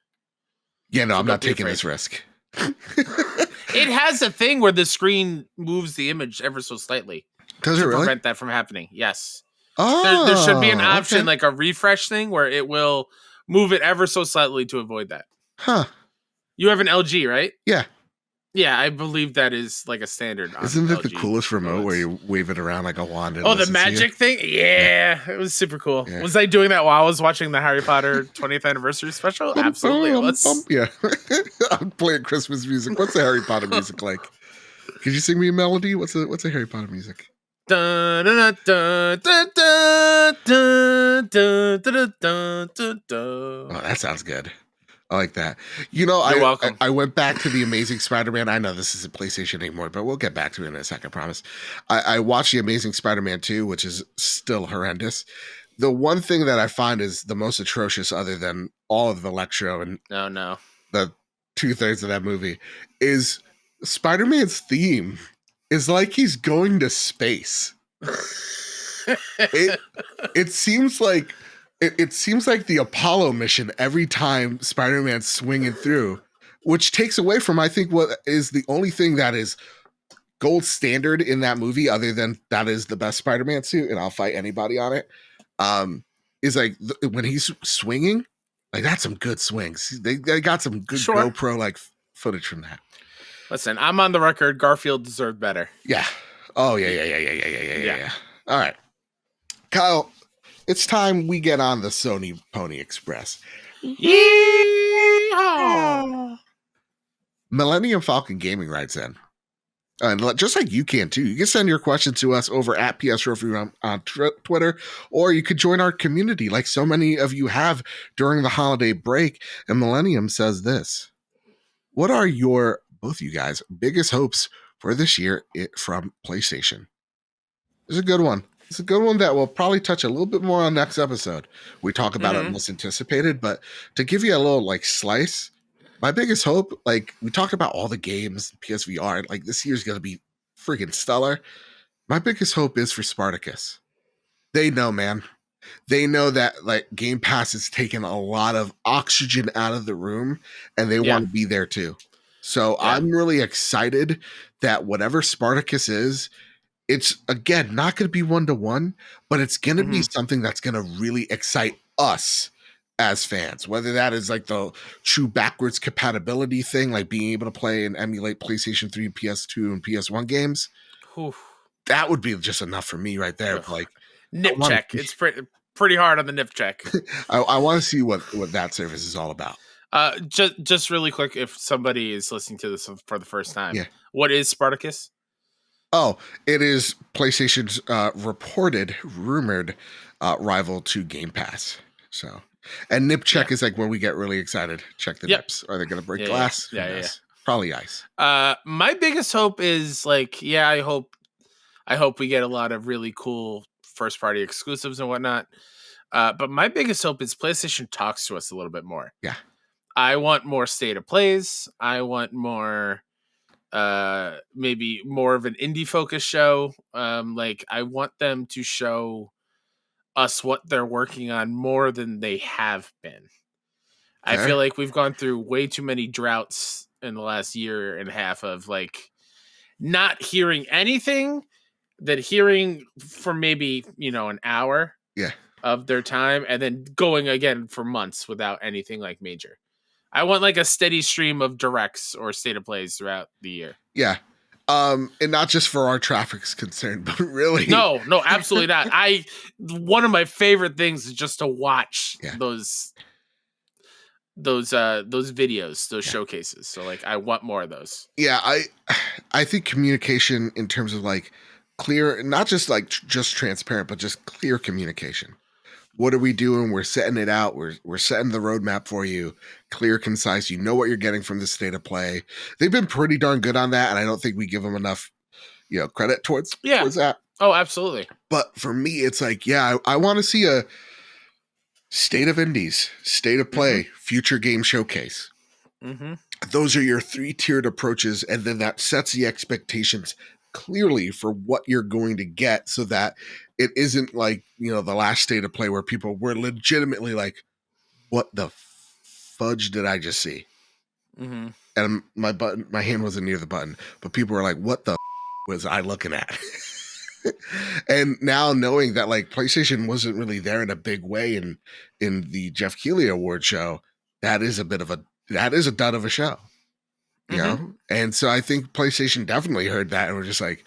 A: Yeah, no, I'm not taking this risk.
B: It has a thing where the screen moves the image ever so slightly.
A: Does it really?
B: Prevent that from happening. Yes.
A: Oh,
B: there should be an option, like a refresh thing, where it will move it ever so slightly to avoid that.
A: Huh.
B: You have an LG, right?
A: Yeah.
B: Yeah, I believe that is like a standard.
A: Isn't that the coolest remote where you wave it around like a wand?
B: Oh, the magic thing? Yeah, it was super cool. Yeah. Was I doing that while I was watching the Harry Potter 20th anniversary special? Absolutely.
A: Yeah. I'm playing Christmas music. What's the Harry Potter music like? Could you sing me a melody? What's a Harry Potter music?
B: Dun, dun, dun, dun, dun, dun, dun, dun, dun, dun,
A: Oh,
B: dun.
A: that sounds good. I like that. You know,
B: You're
A: I
B: welcome.
A: I went back to the Amazing Spider-Man. I know this isn't PlayStation anymore, but we'll get back to it in a second, I promise. I watched the Amazing Spider-Man 2, which is still horrendous. The one thing that I find is the most atrocious, other than all of the Electro and
B: Oh no.
A: the 2/3 of that movie, is Spider-Man's theme is like he's going to space. It it seems like it seems like the Apollo mission every time Spider-Man's swinging through, which takes away from I think what is the only thing that is gold standard in that movie, other than that is the best Spider-Man suit, and I'll fight anybody on it. Is like when he's swinging, like that's some good swings. They got some good
B: Sure.
A: GoPro like footage from that.
B: Listen, I'm on the record. Garfield deserved better.
A: Yeah. Oh yeah. All right, Kyle. It's time we get on the Sony Pony Express.
B: Yeehaw!
A: Millennium Falcon Gaming writes in. And just like you can too, you can send your questions to us over at PS Trophy Room on Twitter, or you could join our community like so many of you have during the holiday break. And Millennium says this: what are your, both you guys, biggest hopes for this year from PlayStation? It's a good one. It's a good one that we'll probably touch a little bit more on next episode. We talk about it most anticipated, but to give you a little like slice, my biggest hope, like we talked about all the games, PSVR, like this year's gonna be freaking stellar. My biggest hope is for Spartacus. They know, man. They know that like Game Pass has taken a lot of oxygen out of the room, and they want to be there too. So I'm really excited that whatever Spartacus is, it's again not going to be 1-to-1, but it's going to be something that's going to really excite us as fans, whether that is like the true backwards compatibility thing, like being able to play and emulate PlayStation 3, PS2, and PS1 games.
B: Oof.
A: That would be just enough for me right there. Like
B: nip check. It's pretty hard on the nip check.
A: I want to see what that service is all about.
B: Just really quick, if somebody is listening to this for the first time, what is Spartacus?
A: Oh, it is PlayStation's rumored rival to Game Pass. So, and nip check is like when we get really excited. Check the nips. Are they going to break glass?
B: Yeah.
A: Probably ice.
B: My biggest hope is like, I hope we get a lot of really cool first party exclusives and whatnot. But my biggest hope is PlayStation talks to us a little bit more.
A: Yeah.
B: I want more state of plays. I want more, maybe more of an indie focus show. Like I want them to show us what they're working on more than they have been. I feel like we've gone through way too many droughts in the last year and a half of like not hearing anything, that hearing for maybe, an hour of their time and then going again for months without anything like major. I want like a steady stream of directs or state of plays throughout the year.
A: Yeah. And not just for our traffic's concerned, but really.
B: No, absolutely not. One of my favorite things is just to watch those videos, those showcases. So like I want more of those.
A: Yeah, I think communication in terms of like clear, not just like just transparent, but just clear communication. What are we doing? We're setting it out. We're setting the roadmap for you. Clear, concise. You know what you're getting from the state of play. They've been pretty darn good on that, and I don't think we give them enough, credit towards that.
B: Oh, absolutely.
A: But for me, it's like, I want to see a state of indies, state of play, future game showcase. Those are your 3-tiered approaches, and then that sets the expectations clearly for what you're going to get, so that it isn't like the last state of play where people were legitimately like, what the fudge did I just see? And my hand wasn't near the button, but people were like, what the was I looking at? And now knowing that like PlayStation wasn't really there in a big way in the Jeff Keighley Award show, that is a dud of a show. You know? And so I think PlayStation definitely heard that and we're just like,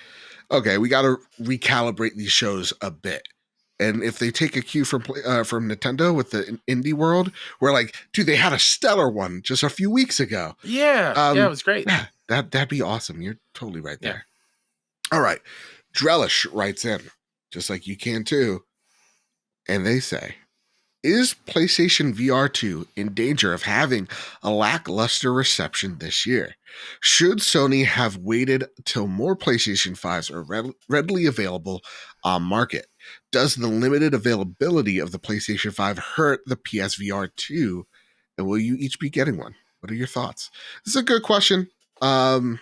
A: okay, we got to recalibrate these shows a bit. And if they take a cue from Nintendo with the indie world, we're like, dude, they had a stellar one just a few weeks ago.
B: Yeah, it was great.
A: Yeah, that'd be awesome. You're totally right there. All right. Drellish writes in, just like you can too, and they say, is PlayStation VR2 in danger of having a lackluster reception this year? Should Sony have waited till more PlayStation 5s are readily available on market? Does the limited availability of the PlayStation 5 hurt the PSVR 2? And will you each be getting one? What are your thoughts? This is a good question. And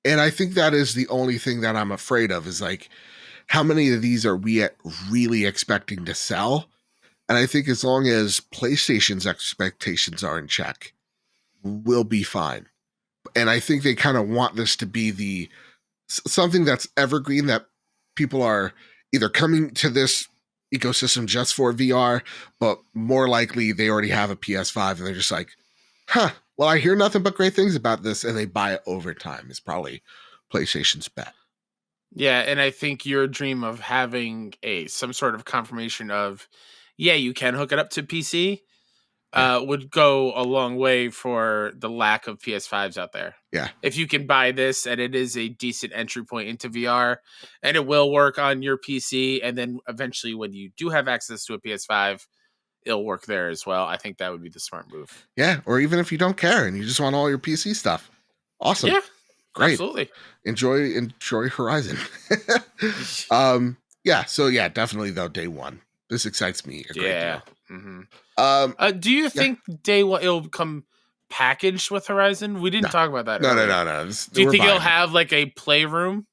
A: I think that is the only thing that I'm afraid of is like, how many of these are we really expecting to sell? And I think as long as PlayStation's expectations are in check, we'll be fine. And I think they kind of want this to be the something that's evergreen, that people are either coming to this ecosystem just for VR, but more likely they already have a PS5 and they're just like, huh, well, I hear nothing but great things about this, and they buy it over time is probably PlayStation's bet.
B: Yeah, and I think your dream of having some sort of confirmation of, yeah, you can hook it up to PC,
A: Yeah.
B: would go a long way for the lack of PS5s out there.
A: Yeah.
B: If you can buy this and it is a decent entry point into VR and it will work on your PC, and then eventually when you do have access to a PS5, it'll work there as well. I think that would be the smart move.
A: Yeah. Or even if you don't care and you just want all your PC stuff. Awesome.
B: Yeah,
A: Great.
B: absolutely.
A: Enjoy Horizon. Yeah, so yeah, definitely though, day one. This excites me a great deal.
B: Mm-hmm. Do you think day one it'll come packaged with Horizon? We didn't talk about that earlier.
A: No.
B: Do you think it'll have like a playroom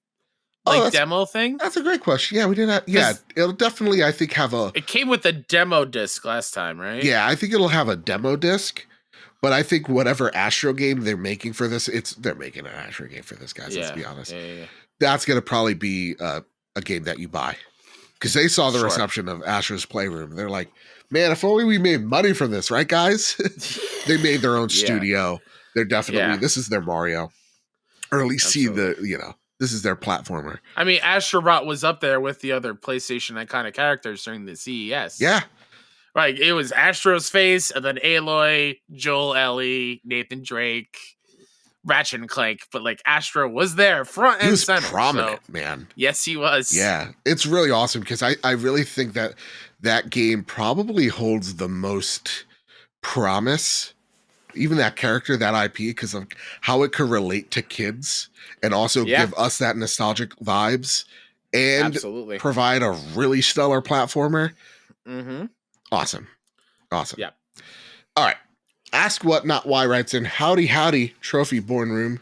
B: demo thing?
A: That's a great question. Yeah, we didn't have, yeah, it'll definitely, I think, have a...
B: It came with a demo disc last time, right?
A: Yeah, I think it'll have a demo disc. But I think whatever Astro game they're making for this, they're making an Astro game for this, guys. Let's be honest.
B: Yeah.
A: That's going to probably be a game that you buy. Because they saw the reception of Astro's Playroom. They're like, man, if only we made money from this, right, guys? They made their own studio. They're definitely, this is their Mario. Or at least see this is their platformer.
B: I mean, Astrobot was up there with the other PlayStation iconic characters during the CES.
A: Yeah.
B: Like, it was Astro's face, and then Aloy, Joel Ellie, Nathan Drake, Ratchet and Clank. But, like, Astro was there, front and center.
A: He was prominent, man.
B: Yes, he was.
A: Yeah. It's really awesome, because I really think that game probably holds the most promise, even that character, that IP, because of how it could relate to kids and also give us that nostalgic vibes and provide a really stellar platformer.
B: Mm-hmm.
A: Awesome.
B: Yeah.
A: All right. Ask What Not Why writes in, howdy, Trophy Born Room.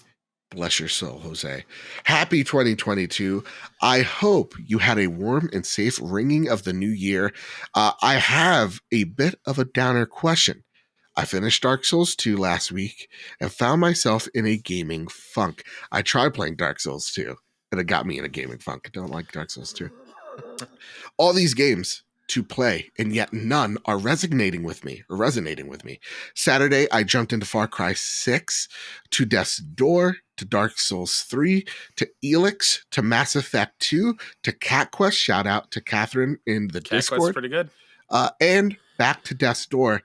A: Bless your soul, Jose. Happy 2022. I hope you had a warm and safe ringing of the new year. I have a bit of a downer question. I finished Dark Souls 2 last week and found myself in a gaming funk. I tried playing Dark Souls 2 and it got me in a gaming funk. I don't like Dark Souls 2. All these games to play, and yet none are resonating with me. Saturday, I jumped into Far Cry 6, to Death's Door, to Dark Souls 3, to Elix, to Mass Effect 2, to Cat Quest. Shout out to Catherine in the Discord.
B: Quest pretty good.
A: And back to Death's Door.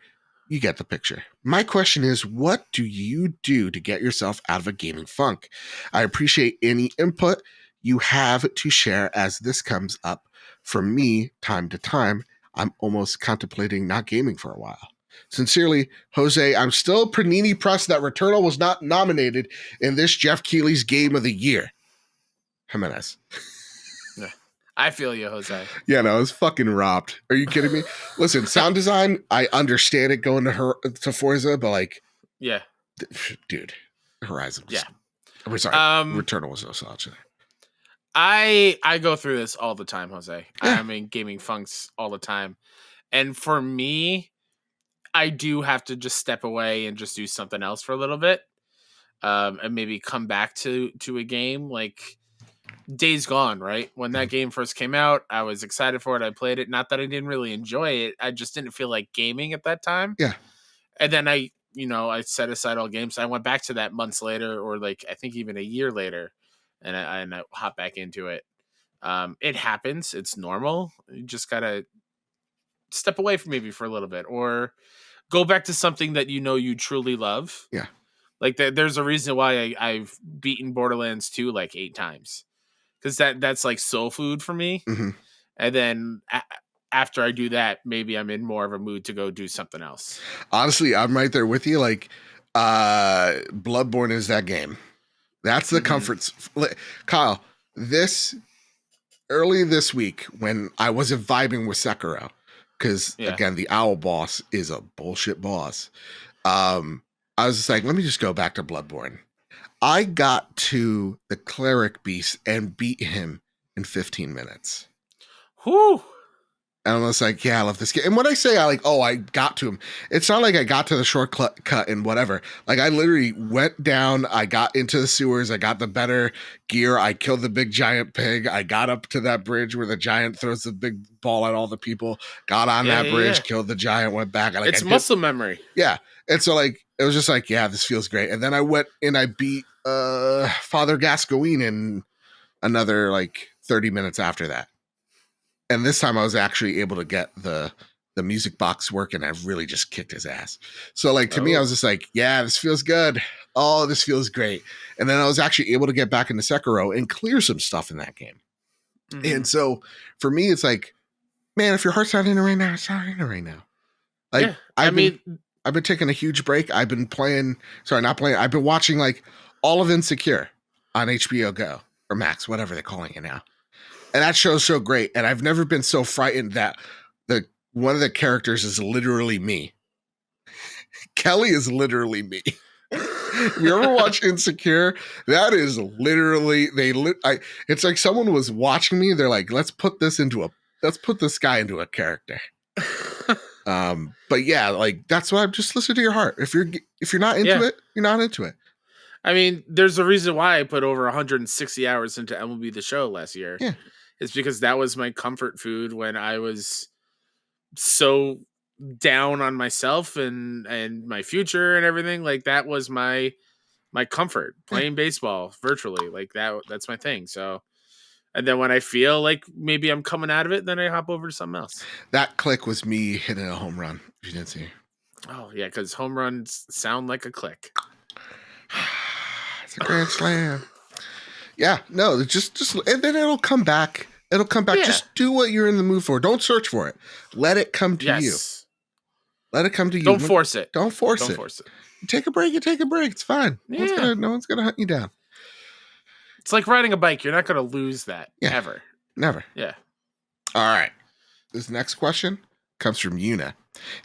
A: You get the picture. My question is, what do you do to get yourself out of a gaming funk? I appreciate any input you have to share as this comes up for me time to time. I'm almost contemplating not gaming for a while. Sincerely, Jose, I'm still panini pressed that Returnal was not nominated in this Jeff Keighley's Game of the Year. Jimenez.
B: Yeah. I feel you, Jose.
A: Yeah, no, I was fucking robbed. Are you kidding me? Listen, sound design, I understand it going to Forza, but like,
B: yeah,
A: dude, Horizon was, Returnal was no slouch.
B: I go through this all the time, Jose. I'm in gaming funks all the time. And for me, I do have to just step away and just do something else for a little bit. And maybe come back to a game like Days Gone, right? When that game first came out, I was excited for it. I played it. Not that I didn't really enjoy it. I just didn't feel like gaming at that time.
A: Yeah.
B: And then I set aside all games. I went back to that months later, or like I think even a year later, and I hop back into it. It happens. It's normal. You just gotta step away from maybe for a little bit, or go back to something that you truly love.
A: Yeah.
B: Like there's a reason why I've beaten Borderlands 2 like 8 times. because that's like soul food for me.
A: Mhm.
B: And then after I do that, maybe I'm in more of a mood to go do something else.
A: Honestly, I'm right there with you. Like, Bloodborne is that game. That's the comforts. Kyle, this early this week when I wasn't vibing with Sekiro, because again, the owl boss is a bullshit boss. I was just like, let me just go back to Bloodborne. I got to the cleric beast and beat him in 15 minutes.
B: Whew.
A: And I was like, yeah, I love this game. And when I say I got to him, it's not like I got to the shortcut and whatever. Like, I literally went down, I got into the sewers, I got the better gear, I killed the big giant pig, I got up to that bridge where the giant throws the big ball at all the people, got on that bridge, killed the giant, went back.
B: It's muscle memory.
A: Yeah. And so, like, it was just like, yeah, this feels great. And then I went and I beat Father Gascoigne in another, like, 30 minutes after that. And this time I was actually able to get the music box working. I really just kicked his ass. So, like, to me, I was just like, yeah, this feels good. Oh, this feels great. And then I was actually able to get back into Sekiro and clear some stuff in that game. And so for me, it's like, man, if your heart's not in it right now, it's not in it right now. Like, I've been taking a huge break. I've been I've been watching like all of Insecure on HBO Go or Max, whatever they're calling it now. And that show's so great. And I've never been so frightened that one of the characters is literally me. Kelly is literally me. If you ever watch Insecure, that is literally it's like someone was watching me. They're like, let's put this guy into a character. But yeah, like, that's why I'm just listen to your heart. If you're not into it, you're not into it.
B: I mean, there's a reason why I put over 160 hours into MLB The Show last year.
A: Yeah.
B: It's because that was my comfort food when I was so down on myself and my future and everything. Like, that was my comfort, playing baseball virtually. Like, that's my thing. So, and then when I feel like maybe I'm coming out of it, then I hop over to something else.
A: That click was me hitting a home run, if you didn't see.
B: Oh, yeah, because home runs sound like a click.
A: It's a grand slam. Yeah, no, just and then it'll come back. It'll come back. Yeah. Just do what you're in the mood for. Don't search for it. Let it come to you. Let it come to you.
B: Don't force it.
A: Don't force it. You take a break. You take a break. It's fine. Yeah. No one's gonna hunt you down.
B: It's like riding a bike. You're not gonna lose that ever.
A: Never.
B: Yeah.
A: All right. This next question comes from Yuna.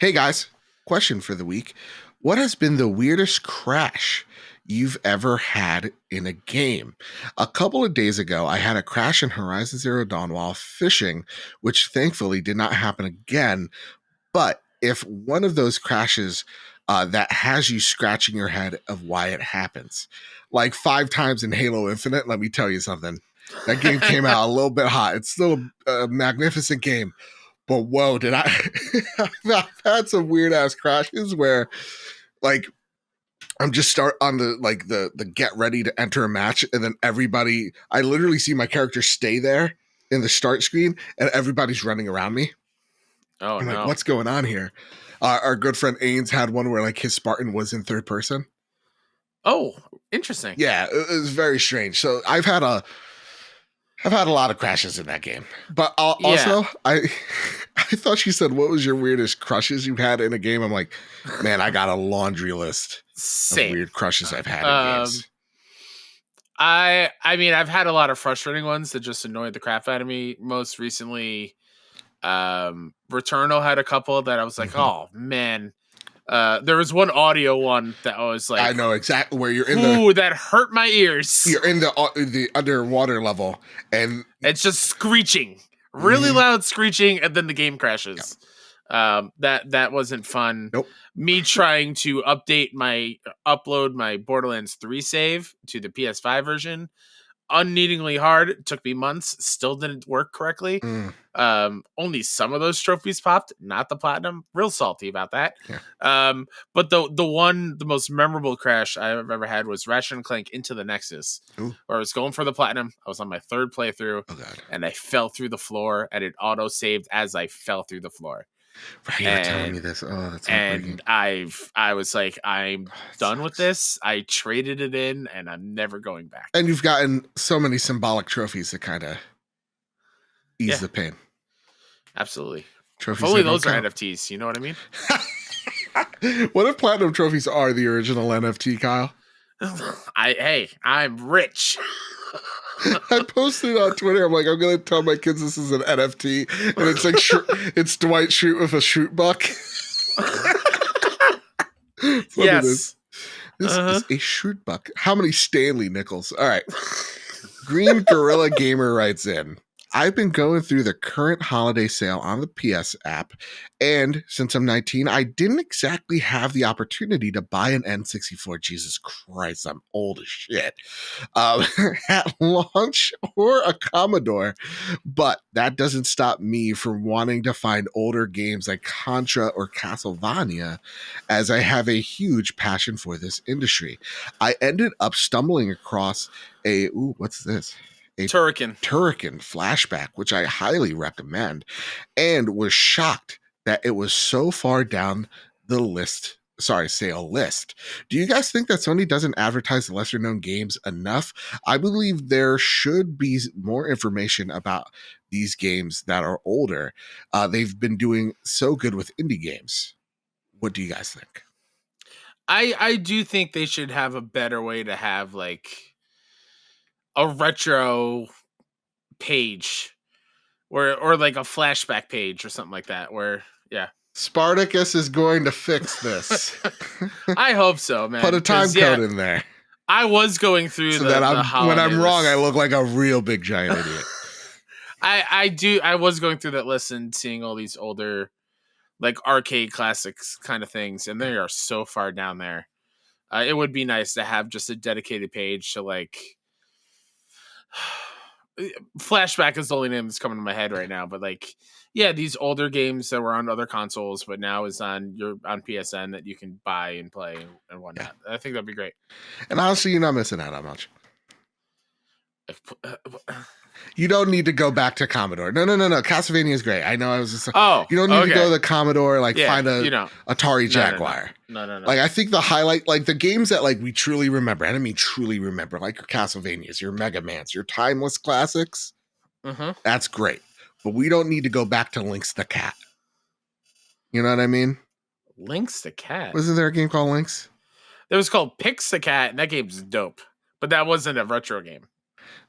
A: Hey guys, question for the week. What has been the weirdest crash you've ever had in a game? A couple of days ago, I had a crash in Horizon Zero Dawn while fishing, which thankfully did not happen again. But if one of those crashes that has you scratching your head of why it happens, like 5 times in Halo Infinite, let me tell you something. That game came out a little bit hot. It's still a magnificent game. But whoa, did I I've had some weird ass crashes where, like, I'm just start on the get ready to enter a match, and then I literally see my character stay there in the start screen, and everybody's running around me.
B: Oh,
A: I'm like, what's going on here? Our good friend Ains had one where, like, his Spartan was in third person.
B: Oh, interesting.
A: Yeah, it was very strange. So I've had a lot of crashes in that game. But also, I thought she said, what was your weirdest crushes you've had in a game? I'm like, man, I got a laundry list of weird crushes I've had in games.
B: I mean, I've had a lot of frustrating ones that just annoyed the crap out of me. Most recently, Returnal had a couple that I was like, oh, man. There was one audio one that I was like,
A: I know exactly where you're in
B: that hurt my ears.
A: You're in the underwater level, and
B: it's just screeching, really loud screeching, and then the game crashes. That wasn't fun.
A: Nope.
B: Me trying to upload my Borderlands 3 save to the PS5 version, unneedingly hard. It took me months, still didn't work correctly. Only some of those trophies popped, not the platinum. Real salty about that. But the most memorable crash I've ever had was Ratchet and Clank Into the Nexus, where I was going for the platinum. I was on my 3rd playthrough, and I fell through the floor, and it auto saved as I fell through the floor.
A: Right, you were telling me
B: and
A: this. Oh, that's heartbreaking.
B: and I was like, I'm
A: Oh, it
B: done with
A: sucks.
B: this. I traded it in, and I'm never going back.
A: And you've gotten so many symbolic trophies to kind of ease
B: Yeah,
A: the pain.
B: absolutely. If
A: Trophies
B: only
A: that don't
B: those are
A: count.
B: NFTs. You know what I mean?
A: What if platinum trophies are the original NFT, Kyle?
B: I'm rich.
A: I posted on Twitter. I'm like, I'm gonna tell my kids this is an NFT, and it's like it's Dwight Schrute with a Schrute buck. That's what it is.
B: Yes.
A: This is a Schrute buck. How many Stanley nickels? All right. Green Gorilla Gamer writes in. I've been going through the current holiday sale on the PS app, and since I'm 19, I didn't exactly have the opportunity to buy an N64. Jesus Christ, I'm old as shit. At launch or a Commodore, but that doesn't stop me from wanting to find older games like Contra or Castlevania, as I have a huge passion for this industry. I ended up stumbling across what's this? A
B: Turrican.
A: Flashback, which I highly recommend, and was shocked that it was so far down the list. Sorry, sale list. Do you guys think that Sony doesn't advertise the lesser known games enough? I believe there should be more information about these games that are older. They've been doing so good with indie games. What do you guys think?
B: I do think they should have a better way to have like a retro page or like a flashback page or something like that where
A: Spartacus is going to fix this.
B: I hope so, man.
A: Put a time code in there.
B: I was going through
A: So
B: the
A: that when I'm wrong,
B: list.
A: I look like a real big giant idiot.
B: I was going through that list and seeing all these older like arcade classics kind of things, and they are so far down there. It would be nice to have just a dedicated page to like flashback is the only name that's coming to my head right now, but like these older games that were on other consoles but now is on PSN that you can buy and play and whatnot. I think that'd be great.
A: And honestly, you're not missing out on much. You don't need to go back to Commodore. No. Castlevania is great. I know I was just you don't need to go to the Commodore, find a Atari Jaguar.
B: No.
A: Like I think the highlight, like the games that like we truly remember, and I mean truly remember, like your Castlevanias, your Mega Mans, your timeless classics. That's great. But we don't need to go back to Lynx the Cat. You know what I mean?
B: Lynx the Cat.
A: Wasn't there a game called Lynx?
B: It was called Pix the Cat, and that game's dope. But that wasn't a retro game.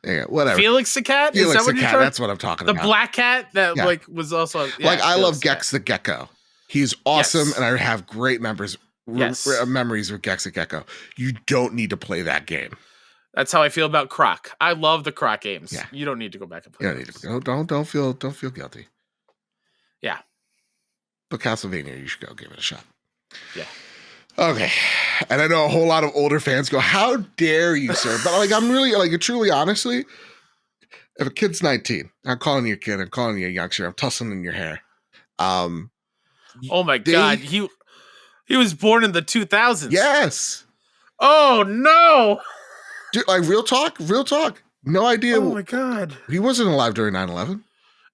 A: Yeah, whatever.
B: Felix the Cat?
A: Felix is that the Cat, that's what I'm talking about.
B: The black cat that like was also
A: I love Gex the Gecko. He's awesome, and I have great memories with Gex the Gecko. You don't need to play that game.
B: That's how I feel about Croc. I love the Croc games.
A: Yeah.
B: You don't need to go back and play.
A: Don't feel guilty.
B: Yeah.
A: But Castlevania, you should go give it a shot.
B: Yeah.
A: Okay. And I know a whole lot of older fans go, how dare you, sir? But like, I'm really, like, truly, honestly, if a kid's 19, I'm calling you a kid, I'm calling you a youngster, I'm tussling in your hair.
B: Oh my God. He was born in the 2000s.
A: Yes.
B: Oh no.
A: Dude, like real talk. No idea.
B: Oh my God.
A: He wasn't alive during 9/11.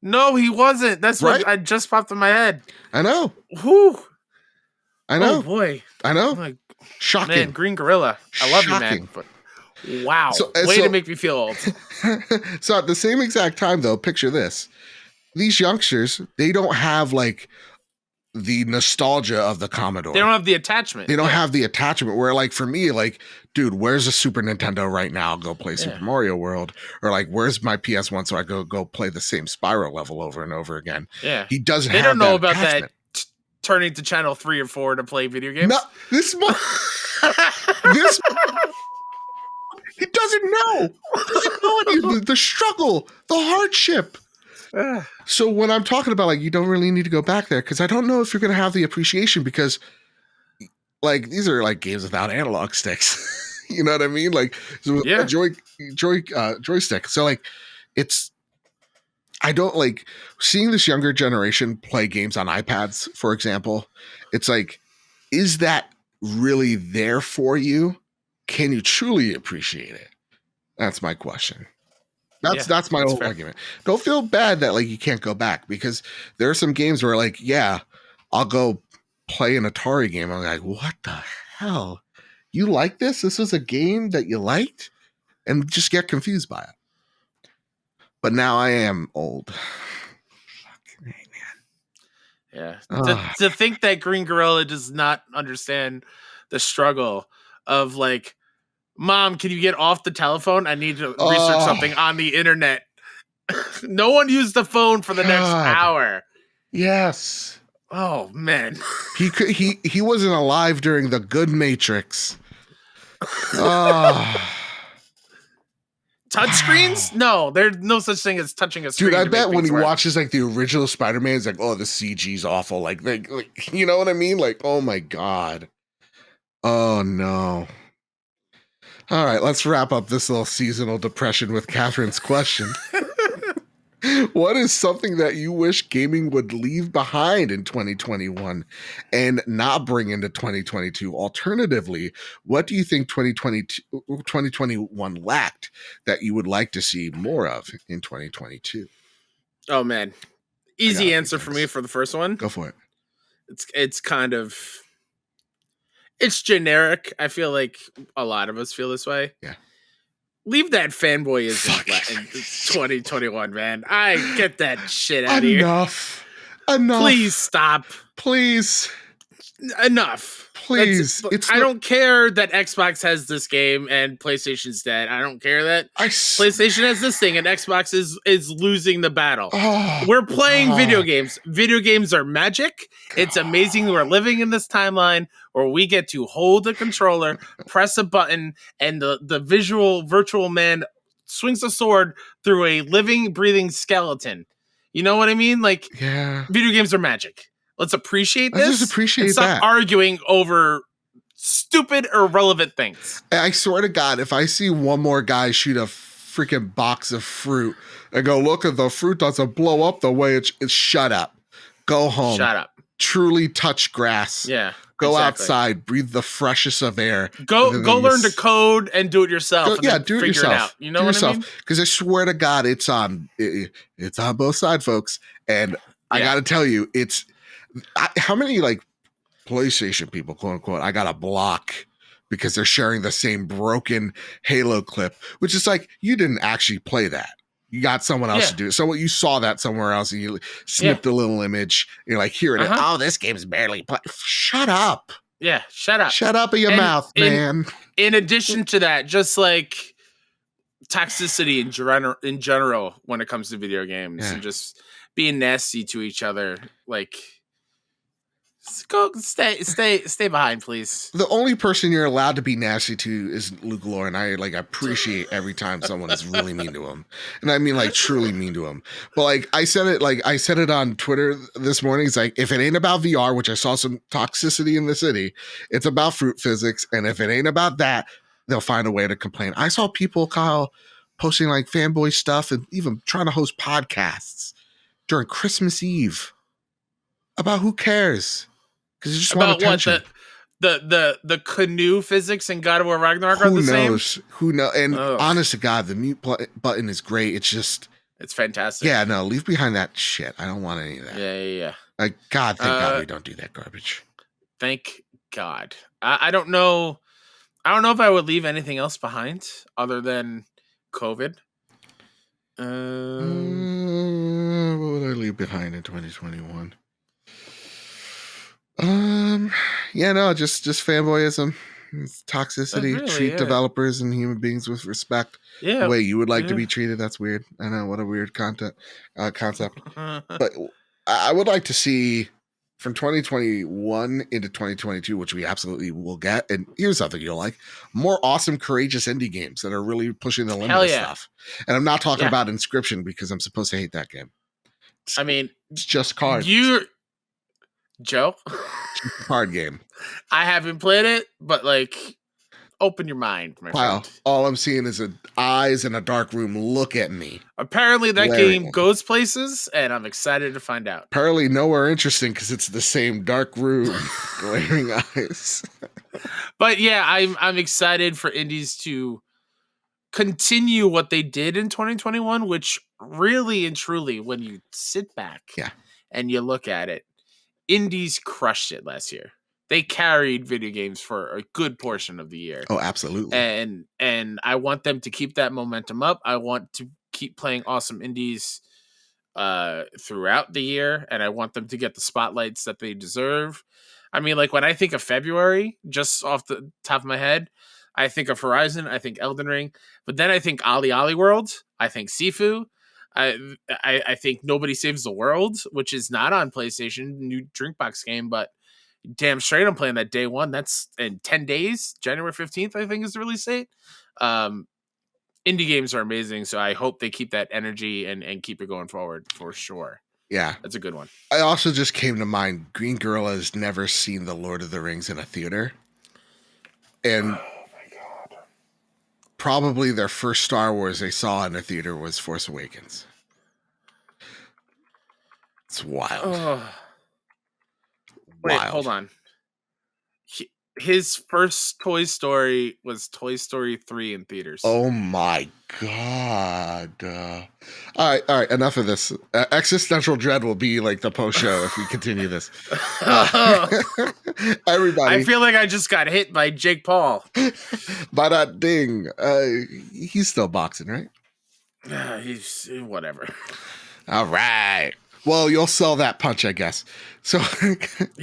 B: No, he wasn't. That's
A: right?
B: What I just popped in my head.
A: I know.
B: Whew.
A: I know.
B: Oh boy.
A: I know.
B: Like,
A: shocking.
B: Man, Green Gorilla. I love you, man. But wow. Way to make me feel old.
A: So at the same exact time, though, picture this. These youngsters, they don't have like the nostalgia of the Commodore.
B: They don't have the attachment.
A: They don't have the attachment where, like, for me, like, dude, where's a Super Nintendo right now? I'll go play Super Mario World. Or like, where's my PS1 so I go play the same Spyro level over and over again.
B: Yeah.
A: He doesn't
B: They
A: have
B: don't know
A: that
B: about
A: attachment.
B: that turning to channel 3 or 4 to play video games.
A: No, this he doesn't know. He doesn't know any of the struggle, the hardship. So when I'm talking about, like, you don't really need to go back there, because I don't know if you're going to have the appreciation, because like these are like games without analog sticks. You know what I mean? Like a joystick. So like I don't like seeing this younger generation play games on iPads, for example. It's like, is that really there for you? Can you truly appreciate it? That's my question. That's my whole argument. Don't feel bad that like you can't go back, because there are some games where like, yeah, I'll go play an Atari game. I'm like, what the hell? You like this? This was a game that you liked? And just get confused by it. But now I am old.
B: Yeah. To think that Green Gorilla does not understand the struggle of like, Mom, can you get off the telephone? I need to research something on the internet. No one used the phone for the next hour.
A: Yes.
B: Oh man.
A: He wasn't alive during the good Matrix. Oh.
B: Touchscreens? No, there's no such thing as touching a screen.
A: Dude, I bet when he watches like the original Spider-Man, he's like, oh, the CG's awful. Like, you know what I mean? Like, oh my God. Oh no. All right, let's wrap up this little seasonal depression with Catherine's question. What is something that you wish gaming would leave behind in 2021 and not bring into 2022? Alternatively, what do you think 2021 lacked that you would like to see more of in 2022?
B: Oh man. Easy answer for me for the first one.
A: Go for it.
B: It's kind of, it's generic. I feel like a lot of us feel this way.
A: Yeah.
B: Leave that fanboyism in 2021, man. I get that shit out of here.
A: Enough.
B: Please stop.
A: Please.
B: Enough.
A: Please.
B: I don't care that Xbox has this game and PlayStation's dead. I don't care that PlayStation has this thing and Xbox is losing the battle. We're playing video games. Video games are magic. It's amazing we're living in this timeline where we get to hold a controller, press a button, and the virtual man swings a sword through a living, breathing skeleton. You know what I mean? Like, video games are magic. Let's appreciate this.
A: Just appreciate
B: and stop arguing over stupid, irrelevant things.
A: I swear to God, if I see one more guy shoot a freaking box of fruit and go, look at the fruit doesn't blow up the way it's shut up. Go home.
B: Shut up.
A: Truly touch grass.
B: Yeah.
A: Go outside, breathe the freshest of air.
B: Go learn to code and do it yourself.
A: Do it yourself.
B: It out. You know what I mean?
A: Because I swear to God, it's on both sides, folks. And I got to tell you, how many like PlayStation people, quote unquote, I got to block because they're sharing the same broken Halo clip, which is like, you didn't actually play that. You got someone else to do it. So you saw that somewhere else and you snipped a little image. And you're like, here it is. Oh, this game's barely played. Shut up.
B: Yeah, shut up.
A: Shut up in your mouth, man.
B: In addition to that, just like toxicity in general when it comes to video games and just being nasty to each other, like, go stay behind, please.
A: The only person you're allowed to be nasty to is Luke Lore, and I appreciate every time someone is really mean to him, and I mean like truly mean to him. But like I said it on Twitter this morning. It's like, if it ain't about VR, which I saw some toxicity in the city, it's about fruit physics, and if it ain't about that, they'll find a way to complain. I saw people, Kyle, posting like fanboy stuff and even trying to host podcasts during Christmas Eve about who cares. Because you just want attention.
B: The canoe physics in God of War Ragnarok are the same.
A: Who knows? And honest to God, the mute button is great. It's
B: fantastic.
A: Yeah, no, leave behind that shit. I don't want any of that.
B: Yeah.
A: Like, God, thank God we don't do that garbage.
B: Thank God. I don't know. I don't know if I would leave anything else behind other than COVID.
A: What would I leave behind in 2021? Just fanboyism, toxicity.
B: Really,
A: treat developers and human beings with respect. The way you would like to be treated. That's weird. I know, what a weird concept. But I would like to see from 2021 into 2022, which we absolutely will get. And here's something you'll like: more awesome, courageous indie games that are really pushing the limit of stuff. And I'm not talking about Inscription, because I'm supposed to hate that game. It's just cards.
B: Joe,
A: card game.
B: I haven't played it, but like, open your mind, my friend.
A: All I'm seeing is eyes in a dark room. Look at me.
B: Apparently, that game goes places, and I'm excited to find out.
A: Apparently, nowhere interesting because it's the same dark room, glaring eyes.
B: But yeah, I'm excited for indies to continue what they did in 2021, which really and truly, when you sit back and you look at it, indies crushed it last year. They carried video games for a good portion of the year.
A: Oh, absolutely.
B: And I want them to keep that momentum up. I want to keep playing awesome indies throughout the year, and I want them to get the spotlights that they deserve. I mean, like when I think of February, just off the top of my head, I think of Horizon, I think Elden Ring, but then I think Ali Ali World, I think Sifu, I think Nobody Saves the World, which is not on PlayStation, new Drinkbox game, but damn straight I'm playing that day one. That's in 10 days, January 15th, I think is the release date. Indie games are amazing, so I hope they keep that energy and keep it going forward for sure.
A: Yeah.
B: That's a good one.
A: I also just came to mind, Green Gorilla has never seen The Lord of the Rings in a theater. And probably their first Star Wars they saw in a theater was Force Awakens. It's wild.
B: Wait, hold on. His first Toy Story was Toy Story 3 in theaters.
A: Oh my god. All right, enough of this. Existential dread will be like the post show if we continue this. Everybody.
B: I feel like I just got hit by Jake Paul.
A: By that ding. He's still boxing, right?
B: He's whatever.
A: All right. Well, you'll sell that punch, I guess. So,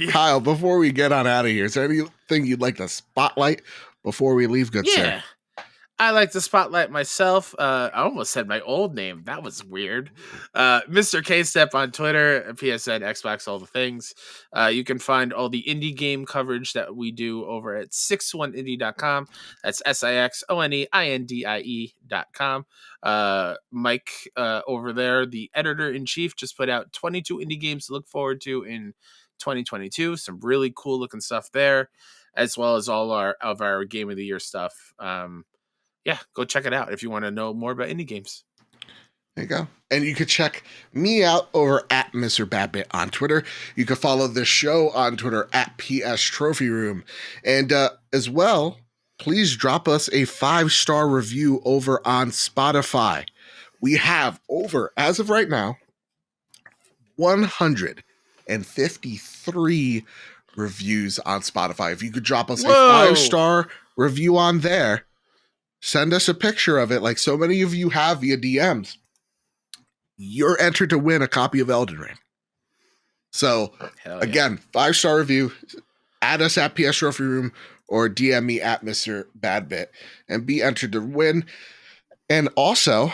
A: Kyle, before we get on out of here, is there anything you'd like to spotlight before we leave, good sir?
B: I like to spotlight myself. I almost said my old name. That was weird. Mr. K-Step on Twitter, PSN, Xbox, all the things. You can find all the indie game coverage that we do over at 61indie.com. That's SIXONEINDIE.com. Mike over there, the editor-in-chief, just put out 22 indie games to look forward to in 2022. Some really cool looking stuff there, as well as all of our Game of the Year stuff. Yeah, go check it out if you want to know more about indie games.
A: There you go. And you could check me out over at Mr. Badbit on Twitter. You can follow the show on Twitter at PS Trophy Room. And as well, please drop us a 5-star review over on Spotify. We have over, as of right now, 153 reviews on Spotify. If you could drop us a 5-star review on there, send us a picture of it like so many of you have via DMs. You're entered to win a copy of Elden Ring. So, again, 5-star review. Add us at PS Trophy Room or DM me at Mr. Badbit and be entered to win. And also,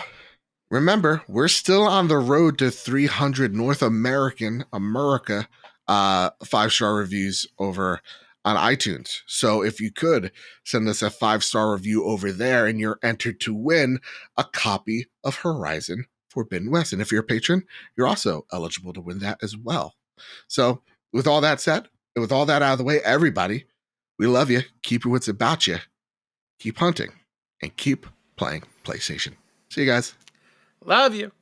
A: remember, we're still on the road to 300 North America 5-star reviews over on iTunes. So if you could send us a 5-star review over there and you're entered to win a copy of Horizon Forbidden West. And if you're a patron, you're also eligible to win that as well. So with all that said, and with all that out of the way, everybody, we love you. Keep your wits about you. Keep hunting and keep playing PlayStation. See you guys.
B: Love you.